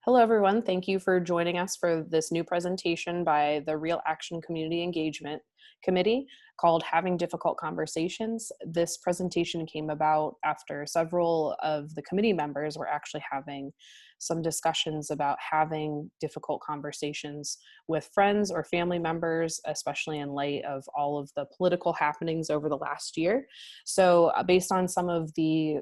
Hello, everyone. Thank you for joining us for this new presentation by the Real Action Community Engagement Committee called Having Difficult Conversations. This presentation came about after several of the committee members were actually having some discussions about having difficult conversations with friends or family members, especially in light of all of the political happenings over the last year. So based on some of the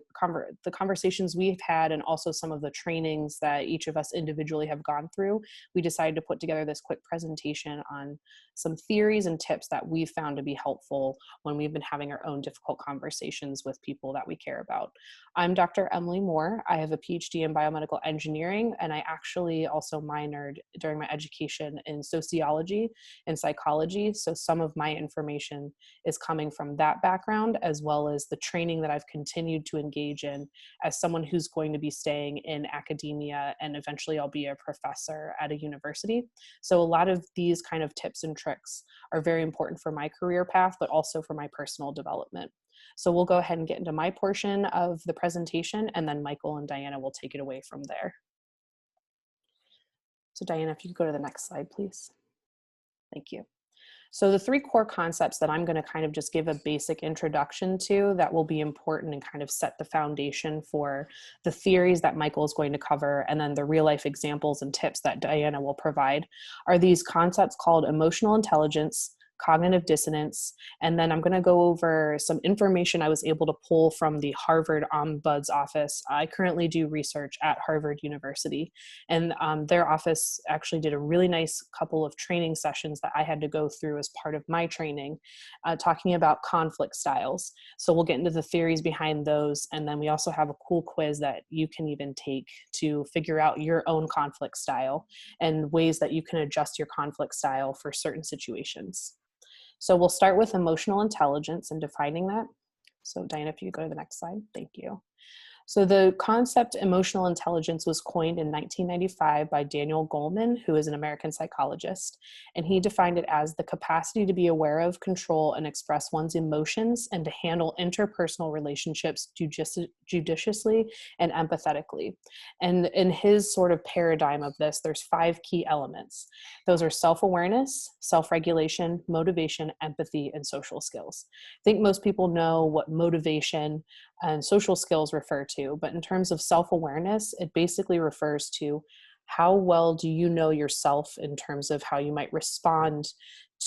conversations we've had and also some of the trainings that each of us individually have gone through, we decided to put together this quick presentation on some theories and tips that we've found to be helpful when we've been having our own difficult conversations with people that we care about. I'm Dr. Emily Moore. I have a PhD in biomedical engineering, and I actually also minored during my education in sociology and psychology. So some of my information is coming from that background, as well as the training that I've continued to engage in as someone who's going to be staying in academia, and eventually I'll be a professor at a university. So a lot of these kind of tips and tricks are very important for my career path, but also for my personal development. So we'll go ahead and get into my portion of the presentation, and then Michael and Diana will take it away from there. So Diana, if you could go to the next slide, please. Thank you. So the three core concepts that I'm going to kind of just give a basic introduction to that will be important and kind of set the foundation for the theories that Michael is going to cover, and then the real life examples and tips that Diana will provide, are these concepts called emotional intelligence, cognitive dissonance, and then I'm going to go over some information I was able to pull from the Harvard Ombuds office. I currently do research at Harvard University, and their office actually did a really nice couple of training sessions that I had to go through as part of my training, talking about conflict styles. So we'll get into the theories behind those, and then we also have a cool quiz that you can even take to figure out your own conflict style and ways that you can adjust your conflict style for certain situations. So we'll start with emotional intelligence and defining that. So Diana, if you go to the next slide, thank you. So the concept emotional intelligence was coined in 1995 by Daniel Goleman, who is an American psychologist, and he defined it as the capacity to be aware of, control, and express one's emotions and to handle interpersonal relationships judiciously and empathetically. And in his sort of paradigm of this, there's 5 key elements. Those are self-awareness, self-regulation, motivation, empathy, and social skills. I think most people know what motivation and social skills refer to, but in terms of self-awareness, it basically refers to how well do you know yourself in terms of how you might respond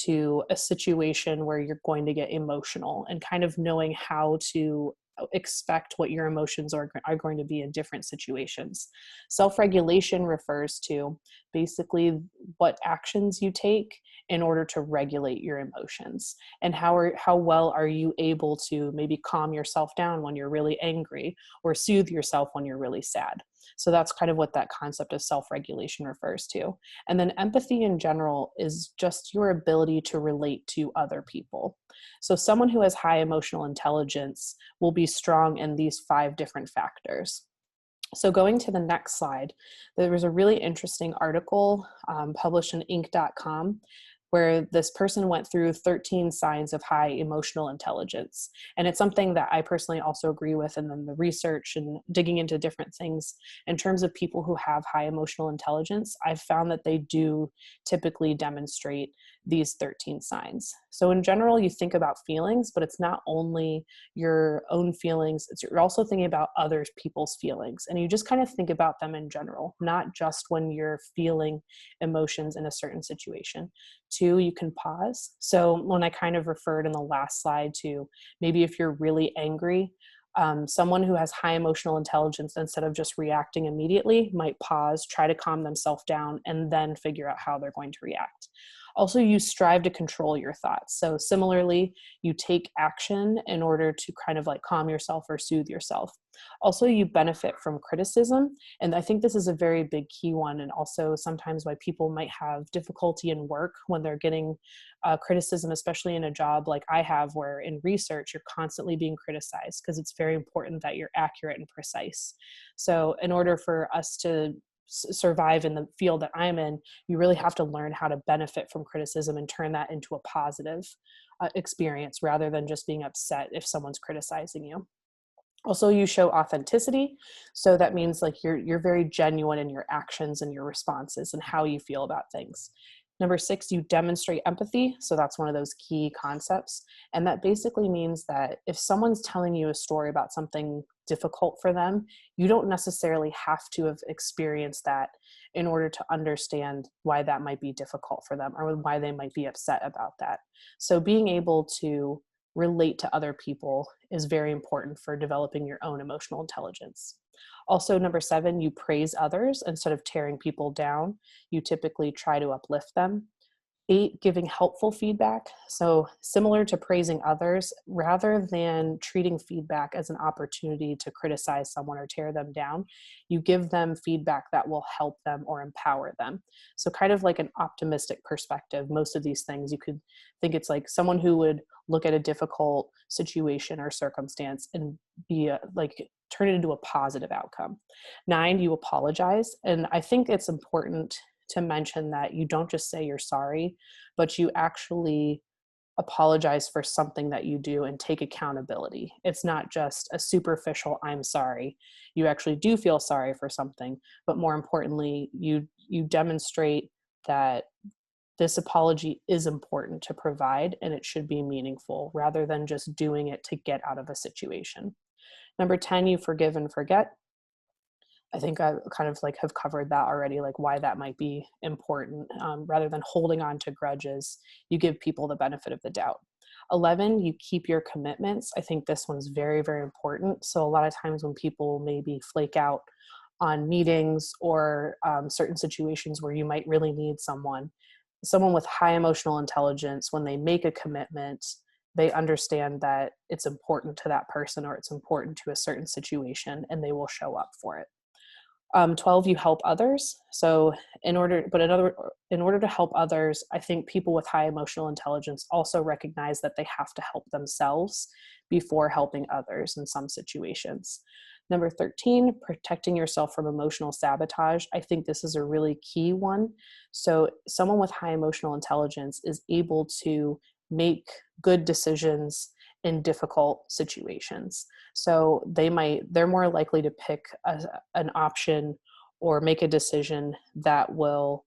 to a situation where you're going to get emotional, and kind of knowing how to expect what your emotions are going to be in different situations. Self-regulation refers to basically what actions you take in order to regulate your emotions, and how well are you able to maybe calm yourself down when you're really angry, or soothe yourself when you're really sad. So that's kind of what that concept of self-regulation refers to. And then empathy in general is just your ability to relate to other people. So someone who has high emotional intelligence will be strong in these 5 different factors. So going to the next slide, there was a really interesting article published in Inc.com where this person went through 13 signs of high emotional intelligence. And it's something that I personally also agree with. And then the research and digging into different things in terms of people who have high emotional intelligence, I've found that they do typically demonstrate these 13 signs. So in general, you think about feelings, but it's not only your own feelings, you're also thinking about other people's feelings. And you just kind of think about them in general, not just when you're feeling emotions in a certain situation. 2, you can pause. So when I kind of referred in the last slide to maybe if you're really angry, someone who has high emotional intelligence, instead of just reacting immediately, might pause, try to calm themselves down, and then figure out how they're going to react. Also, you strive to control your thoughts. So similarly, you take action in order to kind of like calm yourself or soothe yourself. Also, you benefit from criticism. And I think this is a very big key one, and also sometimes why people might have difficulty in work when they're getting criticism, especially in a job like I have, where in research, you're constantly being criticized because it's very important that you're accurate and precise. So in order for us to survive in the field that I'm in, you really have to learn how to benefit from criticism and turn that into a positive experience rather than just being upset if someone's criticizing you. Also, you show authenticity. So that means like you're very genuine in your actions and your responses and how you feel about things. Number 6, you demonstrate empathy. So that's one of those key concepts. And that basically means that if someone's telling you a story about something difficult for them, you don't necessarily have to have experienced that in order to understand why that might be difficult for them or why they might be upset about that. So being able to relate to other people is very important for developing your own emotional intelligence. Also, number 7, you praise others instead of tearing people down. You typically try to uplift them. 8, giving helpful feedback. So similar to praising others, rather than treating feedback as an opportunity to criticize someone or tear them down, you give them feedback that will help them or empower them. So kind of like an optimistic perspective. Most of these things, you could think it's like someone who would look at a difficult situation or circumstance and like turn it into a positive outcome. 9, you apologize. And I think it's important to mention that you don't just say you're sorry, but you actually apologize for something that you do and take accountability. It's not just a superficial I'm sorry. You actually do feel sorry for something, but more importantly, you demonstrate that this apology is important to provide and it should be meaningful rather than just doing it to get out of a situation. Number 10, you forgive and forget. I think I kind of like have covered that already, like why that might be important. Rather than holding on to grudges, you give people the benefit of the doubt. 11, you keep your commitments. I think this one's very, very important. So a lot of times when people maybe flake out on meetings or certain situations where you might really need someone with high emotional intelligence, when they make a commitment, they understand that it's important to that person or it's important to a certain situation and they will show up for it. 12, you help others. So in order to help others, I think people with high emotional intelligence also recognize that they have to help themselves before helping others in some situations. Number 13, protecting yourself from emotional sabotage. I think this is a really key one. So someone with high emotional intelligence is able to make good decisions in difficult situations. So they're more likely to pick an option or make a decision that will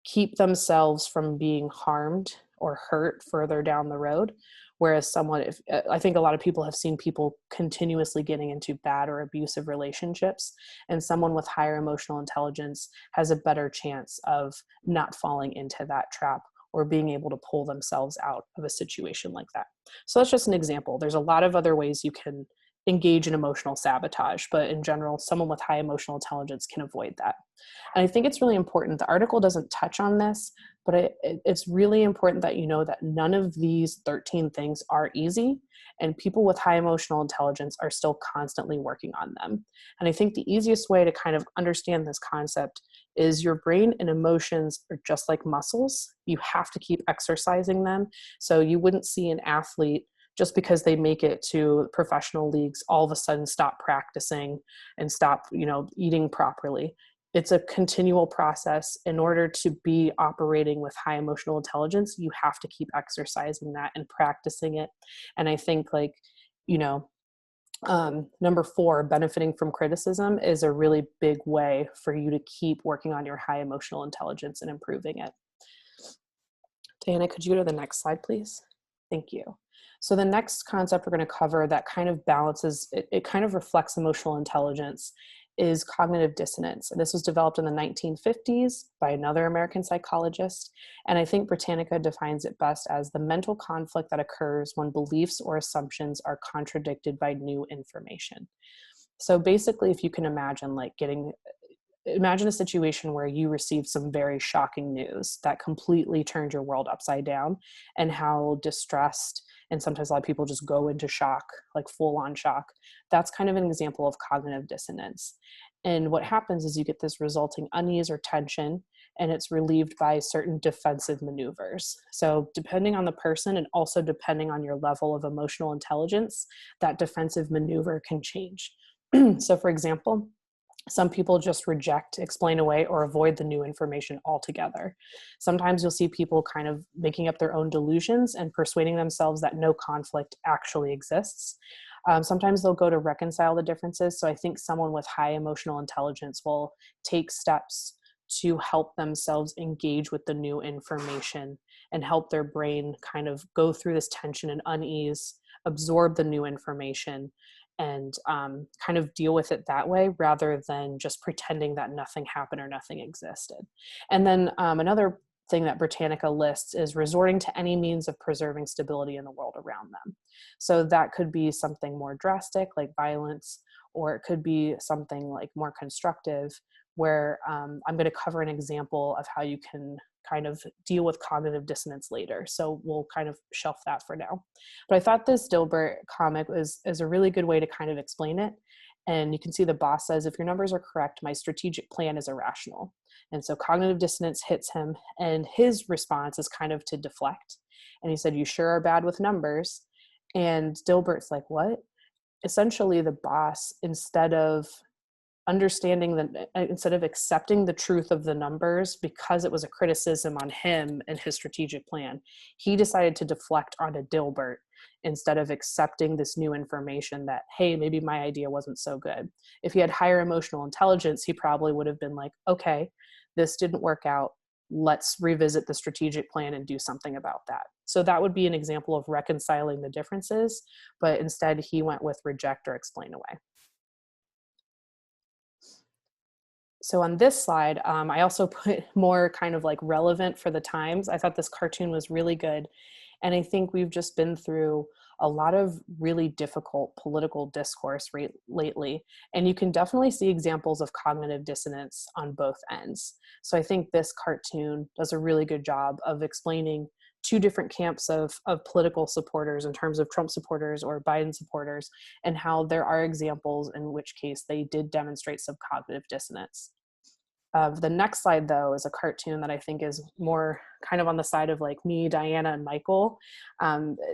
keep themselves from being harmed or hurt further down the road. Whereas I think a lot of people have seen people continuously getting into bad or abusive relationships, and someone with higher emotional intelligence has a better chance of not falling into that trap or being able to pull themselves out of a situation like that. So that's just an example. There's a lot of other ways you can engage in emotional sabotage, but in general, someone with high emotional intelligence can avoid that. And I think it's really important. The article doesn't touch on this, but it's really important that you know that none of these 13 things are easy, and people with high emotional intelligence are still constantly working on them. And I think the easiest way to kind of understand this concept is your brain and emotions are just like muscles. You have to keep exercising them. So you wouldn't see an athlete just because they make it to professional leagues all of a sudden stop practicing and stop, eating properly. It's a continual process. In order to be operating with high emotional intelligence, you have to keep exercising that and practicing it. And I think number 4, benefiting from criticism is a really big way for you to keep working on your high emotional intelligence and improving it. Diana, could you go to the next slide, please? Thank you. So the next concept we're going to cover that kind of balances, it kind of reflects emotional intelligence, is cognitive dissonance. And this was developed in the 1950s by another American psychologist. And I think Britannica defines it best as the mental conflict that occurs when beliefs or assumptions are contradicted by new information. So basically, if you can imagine imagine a situation where you received some very shocking news that completely turned your world upside down, and how distressed, and sometimes a lot of people just go into shock, like full on shock. That's kind of an example of cognitive dissonance. And what happens is you get this resulting unease or tension, and it's relieved by certain defensive maneuvers. So depending on the person and also depending on your level of emotional intelligence, that defensive maneuver can change. So for example, some people just reject, explain away, or avoid the new information altogether. Sometimes you'll see people kind of making up their own delusions and persuading themselves that no conflict actually exists. Sometimes they'll go to reconcile the differences. So I think someone with high emotional intelligence will take steps to help themselves engage with the new information and help their brain kind of go through this tension and unease, absorb the new information, and kind of deal with it that way rather than just pretending that nothing happened or nothing existed. And then another thing that Britannica lists is resorting to any means of preserving stability in the world around them. So that could be something more drastic like violence, or it could be something like more constructive, where I'm going to cover an example of how you can kind of deal with cognitive dissonance later. So we'll kind of shelf that for now. But I thought this Dilbert comic is a really good way to kind of explain it. And you can see the boss says, if your numbers are correct, my strategic plan is irrational. And so cognitive dissonance hits him, and his response is kind of to deflect. And he said, you sure are bad with numbers. And Dilbert's like, what? Essentially, the boss, instead of accepting the truth of the numbers because it was a criticism on him and his strategic plan, he decided to deflect onto Dilbert instead of accepting this new information that, hey, maybe my idea wasn't so good. If he had higher emotional intelligence, he probably would have been like, okay, this didn't work out. Let's revisit the strategic plan and do something about that. So that would be an example of reconciling the differences, but instead he went with reject or explain away. So on this slide, I also put more kind of like relevant for the times. I thought this cartoon was really good. And I think we've just been through a lot of really difficult political discourse lately. And you can definitely see examples of cognitive dissonance on both ends. So I think this cartoon does a really good job of explaining two different camps of political supporters in terms of Trump supporters or Biden supporters, and how there are examples in which case they did demonstrate some cognitive dissonance. The next slide, though, is a cartoon that I think is more kind of on the side of like me, Diana, and Michael.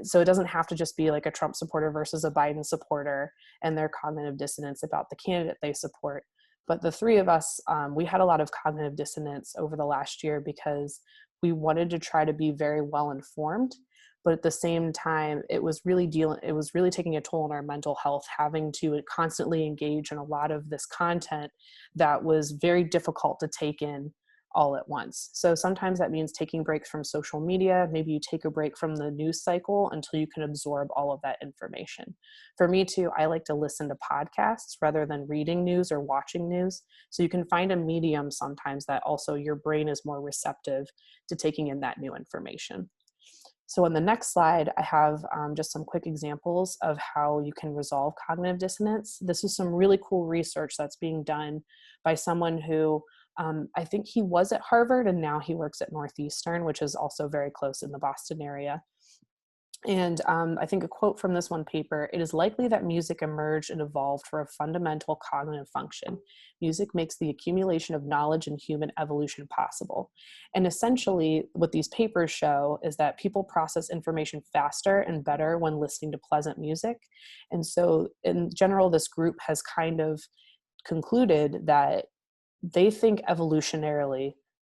So it doesn't have to just be like a Trump supporter versus a Biden supporter and their cognitive dissonance about the candidate they support. But the three of us, we had a lot of cognitive dissonance over the last year because we wanted to try to be very well informed, but at the same time, it was really taking a toll on our mental health, having to constantly engage in a lot of this content that was very difficult to take in all at once. So sometimes that means taking breaks from social media. Maybe you take a break from the news cycle until you can absorb all of that information. For me too, I like to listen to podcasts rather than reading news or watching news. So you can find a medium sometimes that also your brain is more receptive to taking in that new information. So on the next slide, I have just some quick examples of how you can resolve cognitive dissonance. This is some really cool research that's being done by someone who I think he was at Harvard and now he works at Northeastern, which is also very close in the Boston area. And I think a quote from this one paper, it is likely that music emerged and evolved for a fundamental cognitive function. Music makes the accumulation of knowledge and human evolution possible. And essentially what these papers show is that people process information faster and better when listening to pleasant music. And so in general, this group has kind of concluded that they think evolutionarily,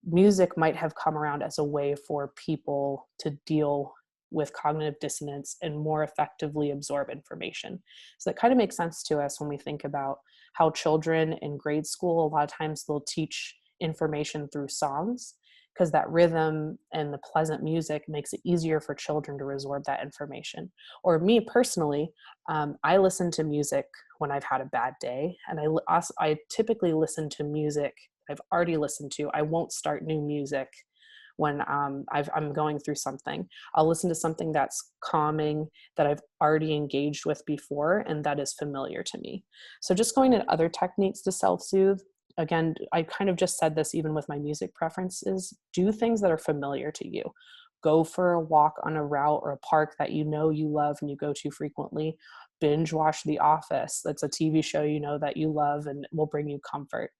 music might have come around as a way for people to deal with cognitive dissonance and more effectively absorb information. So that kind of makes sense to us when we think about how children in grade school, a lot of times they'll teach information through songs, because that rhythm and the pleasant music makes it easier for children to absorb that information. Or me personally, I listen to music when I've had a bad day, and I typically listen to music I've already listened to. I won't start new music when I'm going through something. I'll listen to something that's calming, that I've already engaged with before, and that is familiar to me. So just going to other techniques to self-soothe, again, I kind of just said this even with my music preferences, do things that are familiar to you. Go for a walk on a route or a park that you know you love and you go to frequently. Binge watch The Office. That's a TV show you know that you love and will bring you comfort.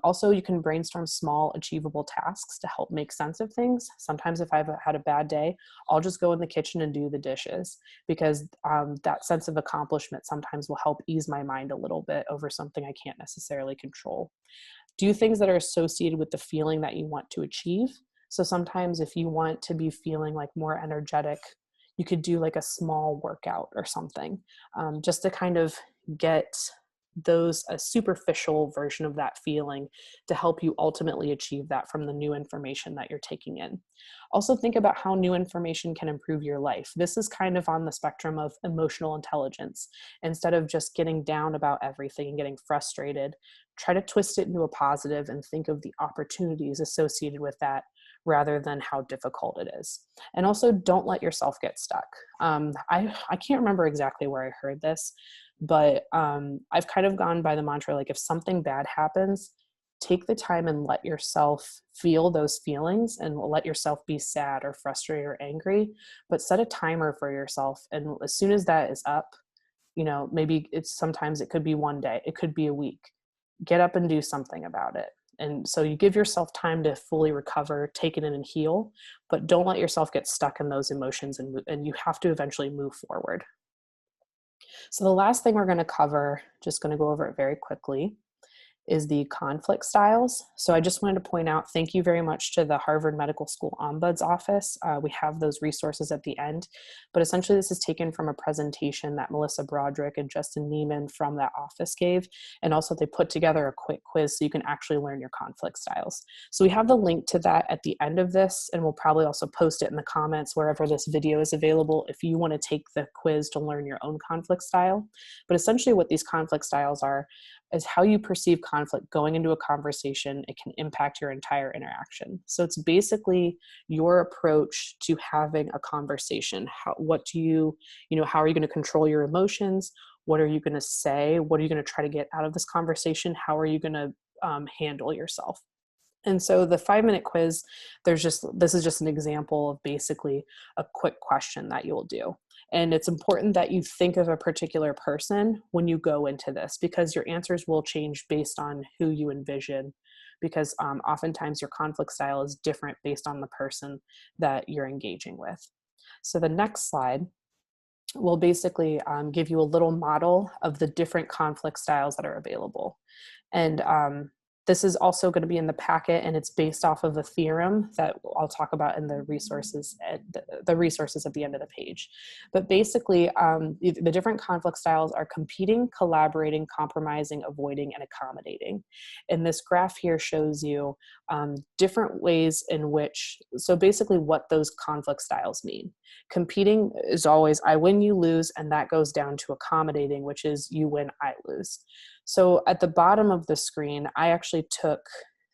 Also, you can brainstorm small, achievable tasks to help make sense of things. Sometimes if I've had a bad day, I'll just go in the kitchen and do the dishes, because that sense of accomplishment sometimes will help ease my mind a little bit over something I can't necessarily control. Do things that are associated with the feeling that you want to achieve. So sometimes if you want to be feeling like more energetic, you could do like a small workout or something, just to kind of get a superficial version of that feeling to help you ultimately achieve that from the new information that you're taking in. Also think about how new information can improve your life. This is kind of on the spectrum of emotional intelligence. Instead of just getting down about everything and getting frustrated, try to twist it into a positive and think of the opportunities associated with that rather than how difficult it is. And also don't let yourself get stuck. I can't remember exactly where I heard this, but I've kind of gone by the mantra, like if something bad happens, take the time and let yourself feel those feelings and let yourself be sad or frustrated or angry, but set a timer for yourself. And as soon as that is up, maybe sometimes it could be one day, it could be a week, get up and do something about it. And so you give yourself time to fully recover, take it in and heal, but don't let yourself get stuck in those emotions, and you have to eventually move forward. So the last thing we're going to cover, just going to go over it very quickly, is the conflict styles. So I just wanted to point out, thank you very much to the Harvard Medical School Ombuds office. We have those resources at the end, but essentially this is taken from a presentation that Melissa Broderick and Justin Neiman from that office gave. And also they put together a quick quiz so you can actually learn your conflict styles. So we have the link to that at the end of this, and we'll probably also post it in the comments wherever this video is available if you want to take the quiz to learn your own conflict style. But essentially what these conflict styles are is how you perceive conflict going into a conversation. It can impact your entire interaction. So it's basically your approach to having a conversation. How are you going to control your emotions? What are you going to say? What are you going to try to get out of this conversation? How are you going to handle yourself? And so the 5-minute quiz, this is just an example of basically a quick question that you'll do. And it's important that you think of a particular person when you go into this, because your answers will change based on who you envision, because oftentimes your conflict style is different based on the person that you're engaging with. So the next slide will basically give you a little model of the different conflict styles that are available. And this is also going to be in the packet, and it's based off of a theorem that I'll talk about in the resources at the resources at the end of the page. But basically, the different conflict styles are competing, collaborating, compromising, avoiding, and accommodating. And this graph here shows you different ways in which, so basically what those conflict styles mean. Competing is always I win, you lose, and that goes down to accommodating, which is you win, I lose. So at the bottom of the screen, I actually took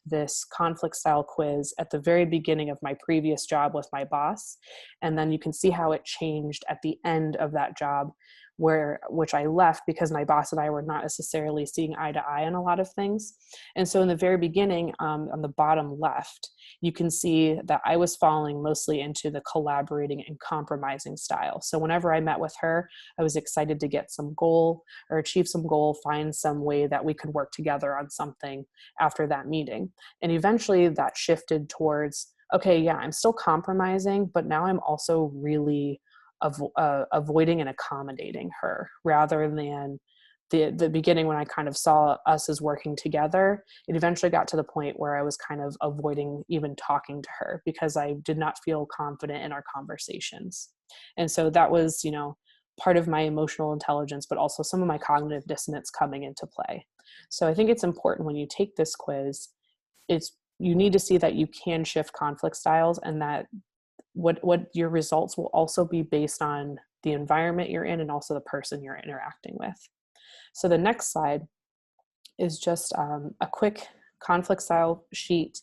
this conflict style quiz at the very beginning of my previous job with my boss. And then you can see how it changed at the end of that job, which I left because my boss and I were not necessarily seeing eye to eye on a lot of things. And so in the very beginning, on the bottom left, you can see that I was falling mostly into the collaborating and compromising style. So whenever I met with her, I was excited to get some goal or achieve some goal, find some way that we could work together on something after that meeting. And eventually that shifted towards, okay, yeah, I'm still compromising, but now I'm also really avoiding and accommodating her, rather than the beginning when I kind of saw us as working together. It eventually got to the point where I was kind of avoiding even talking to her because I did not feel confident in our conversations. And so that was, part of my emotional intelligence, but also some of my cognitive dissonance coming into play. So I think it's important when you take this quiz, you need to see that you can shift conflict styles, and that what your results will also be based on the environment you're in and also the person you're interacting with. So the next slide is just a quick conflict style sheet.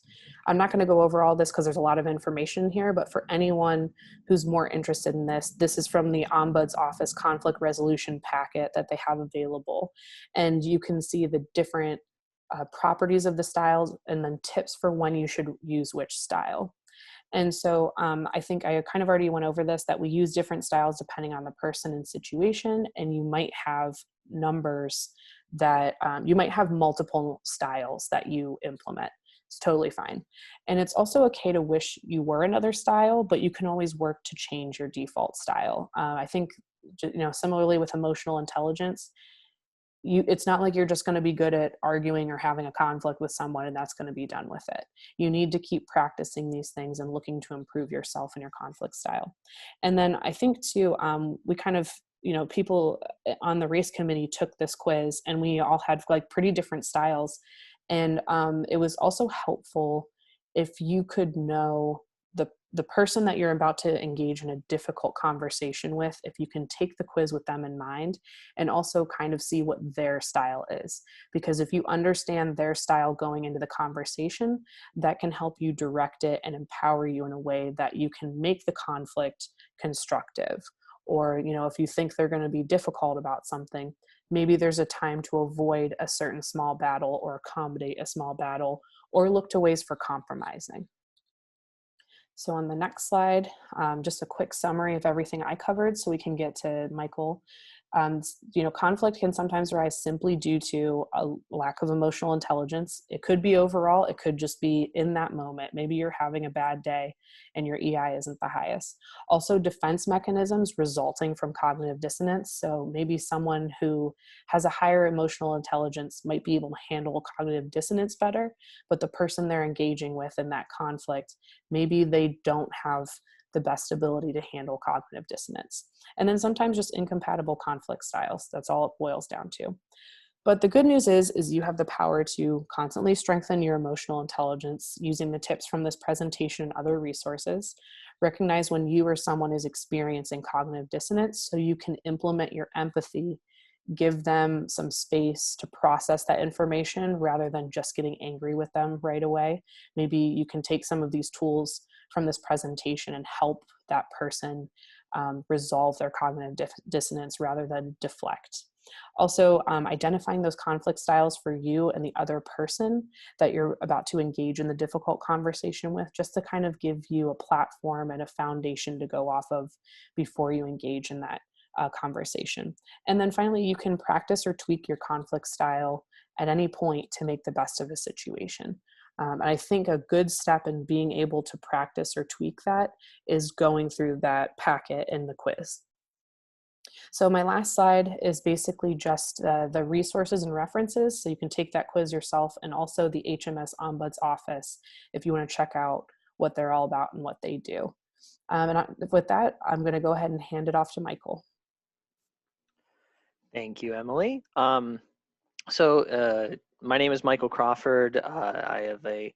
I'm not going to go over all this because there's a lot of information here, but for anyone who's more interested in this is from the Ombuds office conflict resolution packet that they have available. And you can see the different properties of the styles and then tips for when you should use which style. And so I think I kind of already went over this, that we use different styles depending on the person and situation, and you might have numbers that you might have multiple styles that you implement. It's totally fine. And it's also okay to wish you were another style, but you can always work to change your default style. I think, similarly with emotional intelligence, it's not like you're just going to be good at arguing or having a conflict with someone and that's going to be done with it. You need to keep practicing these things and looking to improve yourself and your conflict style. And then I think too, we kind of, people on the race committee took this quiz and we all had like pretty different styles. And it was also helpful if you could know the person that you're about to engage in a difficult conversation with, if you can take the quiz with them in mind and also kind of see what their style is. Because if you understand their style going into the conversation, that can help you direct it and empower you in a way that you can make the conflict constructive. Or, if you think they're going to be difficult about something, maybe there's a time to avoid a certain small battle or accommodate a small battle or look to ways for compromising. So on the next slide, just a quick summary of everything I covered so we can get to Michael. Conflict can sometimes arise simply due to a lack of emotional intelligence. It could be overall, it could just be in that moment. Maybe you're having a bad day and your EI isn't the highest. Also, defense mechanisms resulting from cognitive dissonance. So maybe someone who has a higher emotional intelligence might be able to handle cognitive dissonance better, but the person they're engaging with in that conflict, maybe they don't have the best ability to handle cognitive dissonance. And then sometimes just incompatible conflict styles. That's all it boils down to. But the good news is you have the power to constantly strengthen your emotional intelligence using the tips from this presentation and other resources. Recognize when you or someone is experiencing cognitive dissonance so you can implement your empathy, give them some space to process that information rather than just getting angry with them right away. Maybe you can take some of these tools from this presentation and help that person resolve their cognitive dissonance rather than deflect. Also, identifying those conflict styles for you and the other person that you're about to engage in the difficult conversation with, just to kind of give you a platform and a foundation to go off of before you engage in that conversation. And then finally, you can practice or tweak your conflict style at any point to make the best of a situation. And I think a good step in being able to practice or tweak that is going through that packet in the quiz. So my last slide is basically just the resources and references. So you can take that quiz yourself, and also the HMS Ombuds office if you want to check out what they're all about and what they do. With that, I'm going to go ahead and hand it off to Michael. Thank you, Emily. My name is Michael Crawford. I have a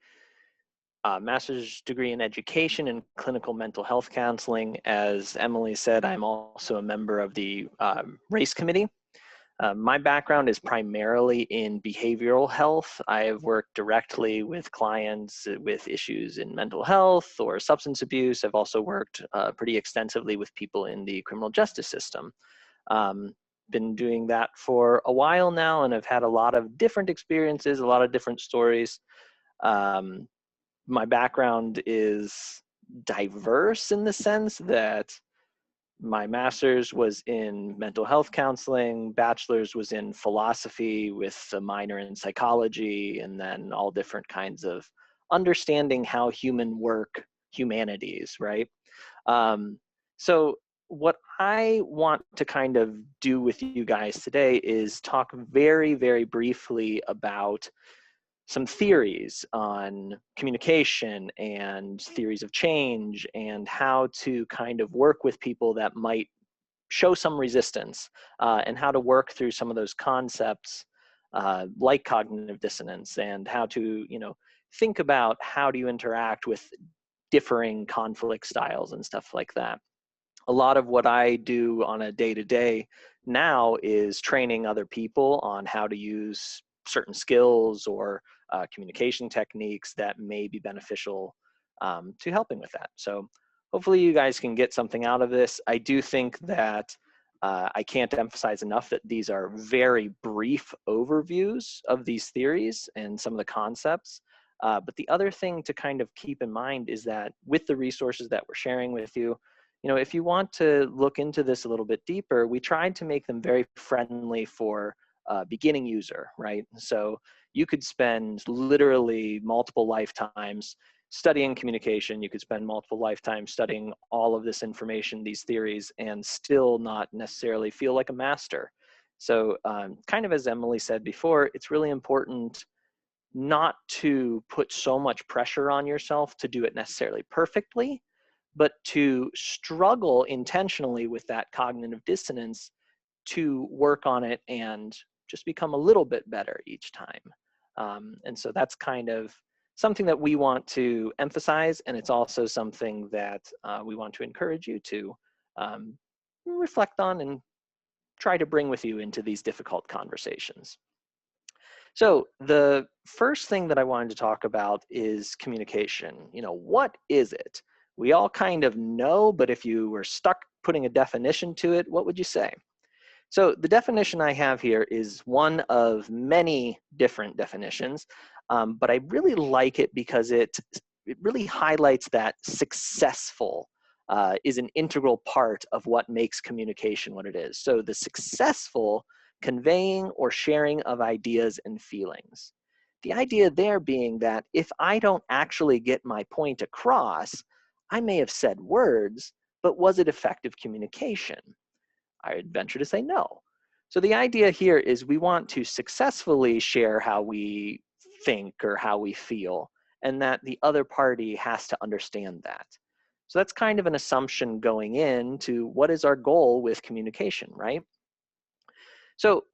master's degree in education and clinical mental health counseling. As Emily said, I'm also a member of the race committee. My background is primarily in behavioral health. I have worked directly with clients with issues in mental health or substance abuse. I've also worked pretty extensively with people in the criminal justice system. Been doing that for a while now, and I've had a lot of different experiences, a lot of different stories. My background is diverse in the sense that my master's was in mental health counseling, bachelor's was in philosophy with a minor in psychology, and then all different kinds of understanding how humanities, right? So what I want to kind of do with you guys today is talk very, very briefly about some theories on communication and theories of change and how to kind of work with people that might show some resistance and how to work through some of those concepts like cognitive dissonance and how to, think about how do you interact with differing conflict styles and stuff like that. A lot of what I do on a day-to-day now is training other people on how to use certain skills or communication techniques that may be beneficial to helping with that. So hopefully you guys can get something out of this. I do think that I can't emphasize enough that these are very brief overviews of these theories and some of the concepts. But the other thing to kind of keep in mind is that with the resources that we're sharing with you, if you want to look into this a little bit deeper, we tried to make them very friendly for a beginning user, right? So you could spend literally multiple lifetimes studying communication. You could spend multiple lifetimes studying all of this information, these theories, and still not necessarily feel like a master. So kind of as Emily said before, it's really important not to put so much pressure on yourself to do it necessarily perfectly, but to struggle intentionally with that cognitive dissonance, to work on it and just become a little bit better each time. And so that's kind of something that we want to emphasize, and it's also something that we want to encourage you to reflect on and try to bring with you into these difficult conversations. So the first thing that I wanted to talk about is communication. What is it? We all kind of know, but if you were stuck putting a definition to it, what would you say? So the definition I have here is one of many different definitions, but I really like it because it really highlights that successful is an integral part of what makes communication what it is. So the successful conveying or sharing of ideas and feelings. The idea there being that if I don't actually get my point across, I may have said words, but was it effective communication? I'd venture to say no. So the idea here is we want to successfully share how we think or how we feel, and that the other party has to understand that. So that's kind of an assumption going into what is our goal with communication, right? So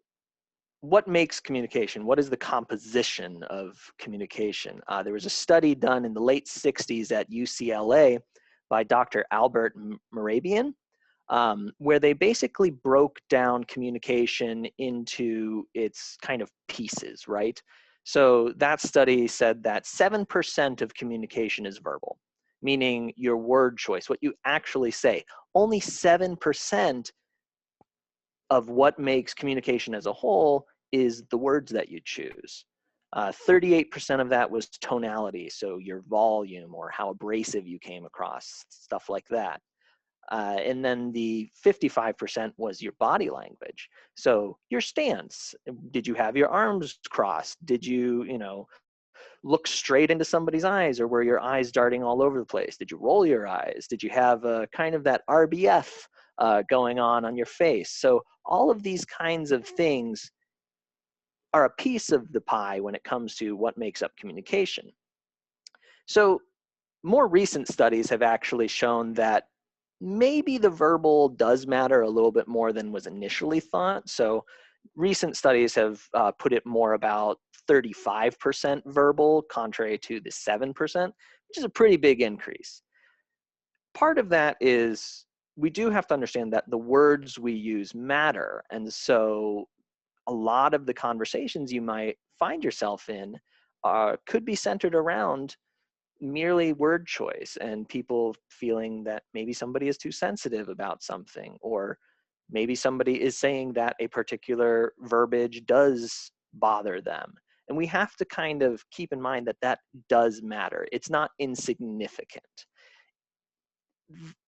what makes communication? What is the composition of communication? There was a study done in the late 60s at UCLA by Dr. Albert Mehrabian, where they basically broke down communication into its kind of pieces, right? So that study said that 7% of communication is verbal, meaning your word choice, what you actually say. Only 7% of what makes communication as a whole is the words that you choose. 38% of that was tonality, so your volume or how abrasive you came across, stuff like that. And then the 55% was your body language. So your stance. Did you have your arms crossed? Did you, look straight into somebody's eyes, or were your eyes darting all over the place? Did you roll your eyes? Did you have kind of that RBF going on your face? So all of these kinds of things are a piece of the pie when it comes to what makes up communication. So more recent studies have actually shown that maybe the verbal does matter a little bit more than was initially thought. So recent studies have put it more about 35% verbal, contrary to the 7%, which is a pretty big increase. Part of that is we do have to understand that the words we use matter. And so a lot of the conversations you might find yourself in could be centered around merely word choice and people feeling that maybe somebody is too sensitive about something, or maybe somebody is saying that a particular verbiage does bother them. And we have to kind of keep in mind that that does matter. It's not insignificant.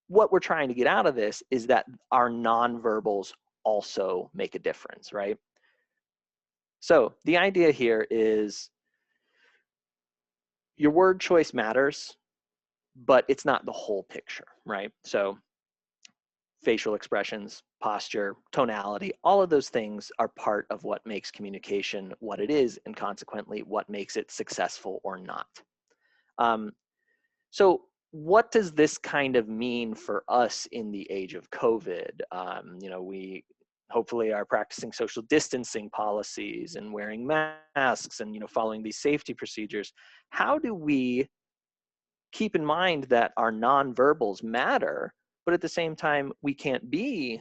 What we're trying to get out of this is that our nonverbals also make a difference, right? So the idea here is your word choice matters, but it's not the whole picture, right? So facial expressions, posture, tonality, all of those things are part of what makes communication what it is, and consequently what makes it successful or not. So what does this kind of mean for us in the age of COVID? We hopefully are practicing social distancing policies and wearing masks and following these safety procedures. How do we keep in mind that our nonverbals matter, but at the same time, we can't be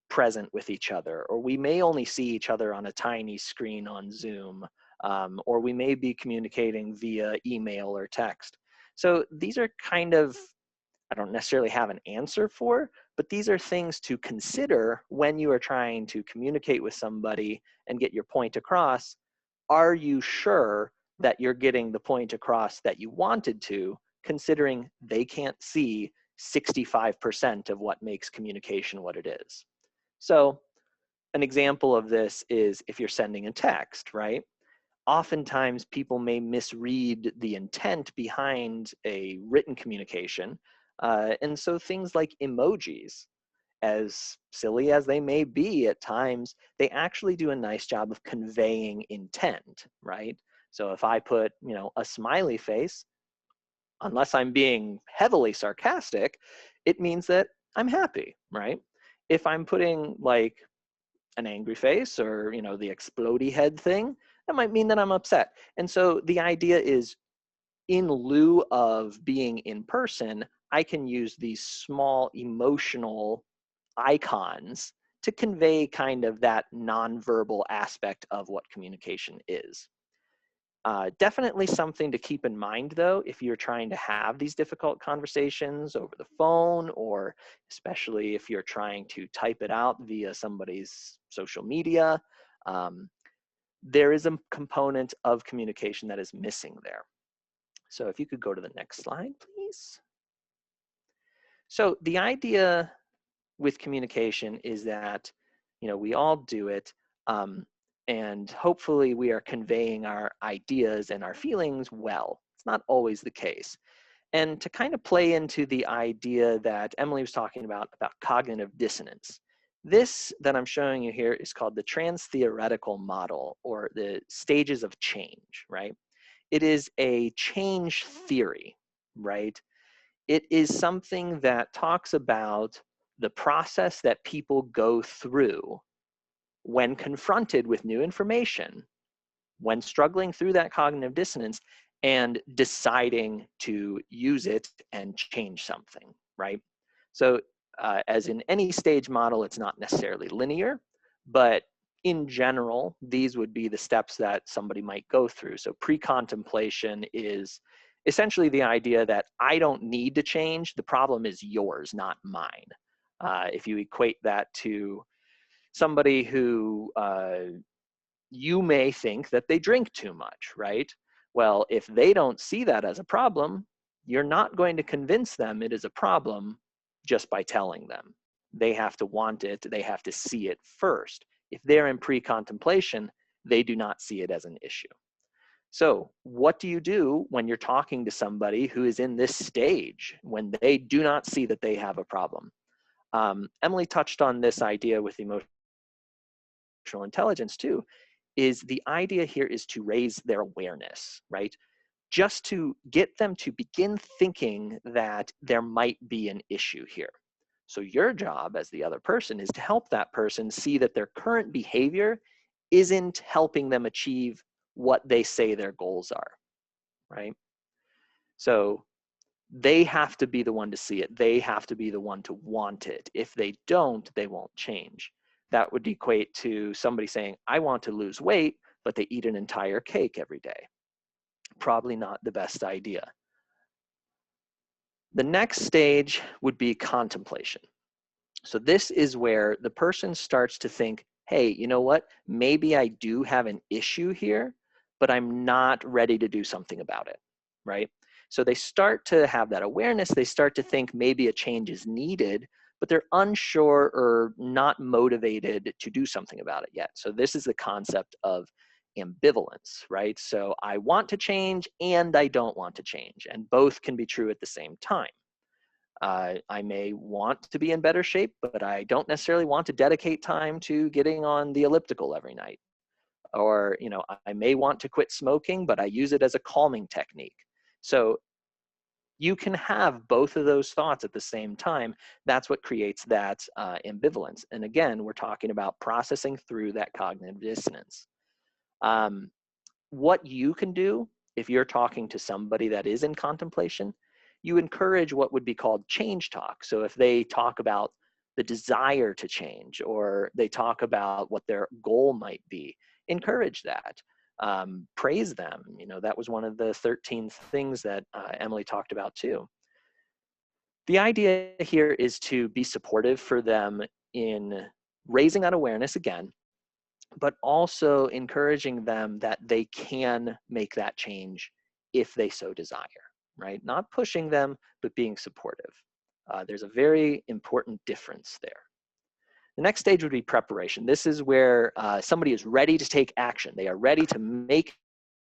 present with each other, or we may only see each other on a tiny screen on Zoom, or we may be communicating via email or text. So these are kind of, I don't necessarily have an answer for, but these are things to consider when you are trying to communicate with somebody and get your point across. Are you sure that you're getting the point across that you wanted to, considering they can't see 65% of what makes communication what it is? So an example of this is if you're sending a text, right? Oftentimes people may misread the intent behind a written communication. And so things like emojis. as silly as they may be at times, they actually do a nice job of conveying intent, right? So if I put, a smiley face, unless I'm being heavily sarcastic, it means that I'm happy, right? If I'm putting like an angry face or, the explodey head thing, that might mean that I'm upset. And so the idea is, in lieu of being in person, I can use these small emotional icons to convey kind of that nonverbal aspect of what communication is. Definitely something to keep in mind, though, if you're trying to have these difficult conversations over the phone, or especially if you're trying to type it out via somebody's social media. There is a component of communication that is missing there. So if you could go to the next slide, please. So the idea with communication is that, we all do it, and hopefully we are conveying our ideas and our feelings well. It's not always the case. And to kind of play into the idea that Emily was talking about cognitive dissonance, this that I'm showing you here is called the Transtheoretical model, or the stages of change, right? It is a change theory, right? It is something that talks about the process that people go through when confronted with new information, when struggling through that cognitive dissonance and deciding to use it and change something, right? So as in any stage model, it's not necessarily linear, but in general, these would be the steps that somebody might go through. So pre-contemplation is essentially the idea that I don't need to change, the problem is yours, not mine. If you equate that to somebody who you may think that they drink too much, right? Well, if they don't see that as a problem, you're not going to convince them it is a problem just by telling them. They have to want it, they have to see it first. If they're in pre-contemplation, they do not see it as an issue. So what do you do when you're talking to somebody who is in this stage, when they do not see that they have a problem? Emily touched on this idea with emotional intelligence too, is the idea here is to raise their awareness, right? Just to get them to begin thinking that there might be an issue here. So your job as the other person is to help that person see that their current behavior isn't helping them achieve what they say their goals are, right? So they have to be the one to see it. They have to be the one to want it. If they don't, they won't change. That would equate to somebody saying, I want to lose weight, but they eat an entire cake every day. Probably not the best idea. The next stage would be contemplation. So this is where the person starts to think, hey, you know what? Maybe I do have an issue here, but I'm not ready to do something about it, right? So they start to have that awareness. They start to think maybe a change is needed, but they're unsure or not motivated to do something about it yet. So this is the concept of ambivalence, right? So I want to change and I don't want to change, and both can be true at the same time. I may want to be in better shape, but I don't necessarily want to dedicate time to getting on the elliptical every night. Or, I may want to quit smoking, but I use it as a calming technique. So you can have both of those thoughts at the same time. That's what creates that ambivalence. And again, we're talking about processing through that cognitive dissonance. What you can do if you're talking to somebody that is in contemplation, you encourage what would be called change talk. So if they talk about the desire to change, or they talk about what their goal might be, encourage that. Praise them. That was one of the 13 things that Emily talked about too. The idea here is to be supportive for them in raising that awareness again, but also encouraging them that they can make that change if they so desire, right? Not pushing them, but being supportive. There's a very important difference there. The next stage would be preparation. This is where somebody is ready to take action. They are ready to make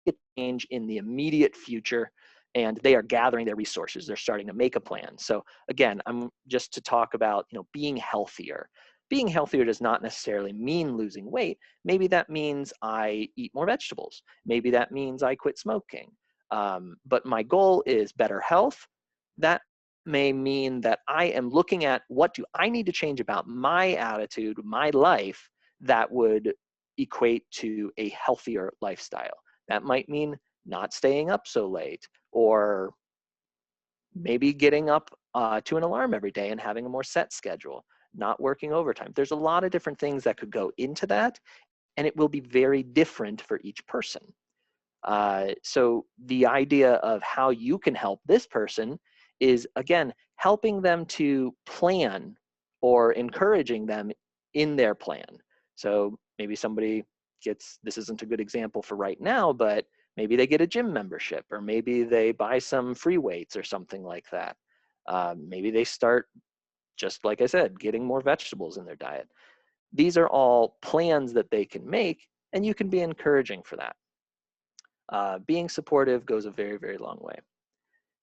a change in the immediate future, and they are gathering their resources. They're starting to make a plan. So again, I'm just to talk about, being healthier. Being healthier does not necessarily mean losing weight. Maybe that means I eat more vegetables. Maybe that means I quit smoking. But my goal is better health. That may mean that I am looking at what do I need to change about my attitude, my life, that would equate to a healthier lifestyle. That might mean not staying up so late, or maybe getting up to an alarm every day and having a more set schedule, not working overtime. There's a lot of different things that could go into that, and it will be very different for each person. So the idea of how you can help this person is, again, helping them to plan or encouraging them in their plan. So maybe somebody gets, this isn't a good example for right now, but maybe they get a gym membership, or maybe they buy some free weights or something like that. Maybe they start, just like I said, getting more vegetables in their diet. These are all plans that they can make, and you can be encouraging for that. Being supportive goes a very, very long way.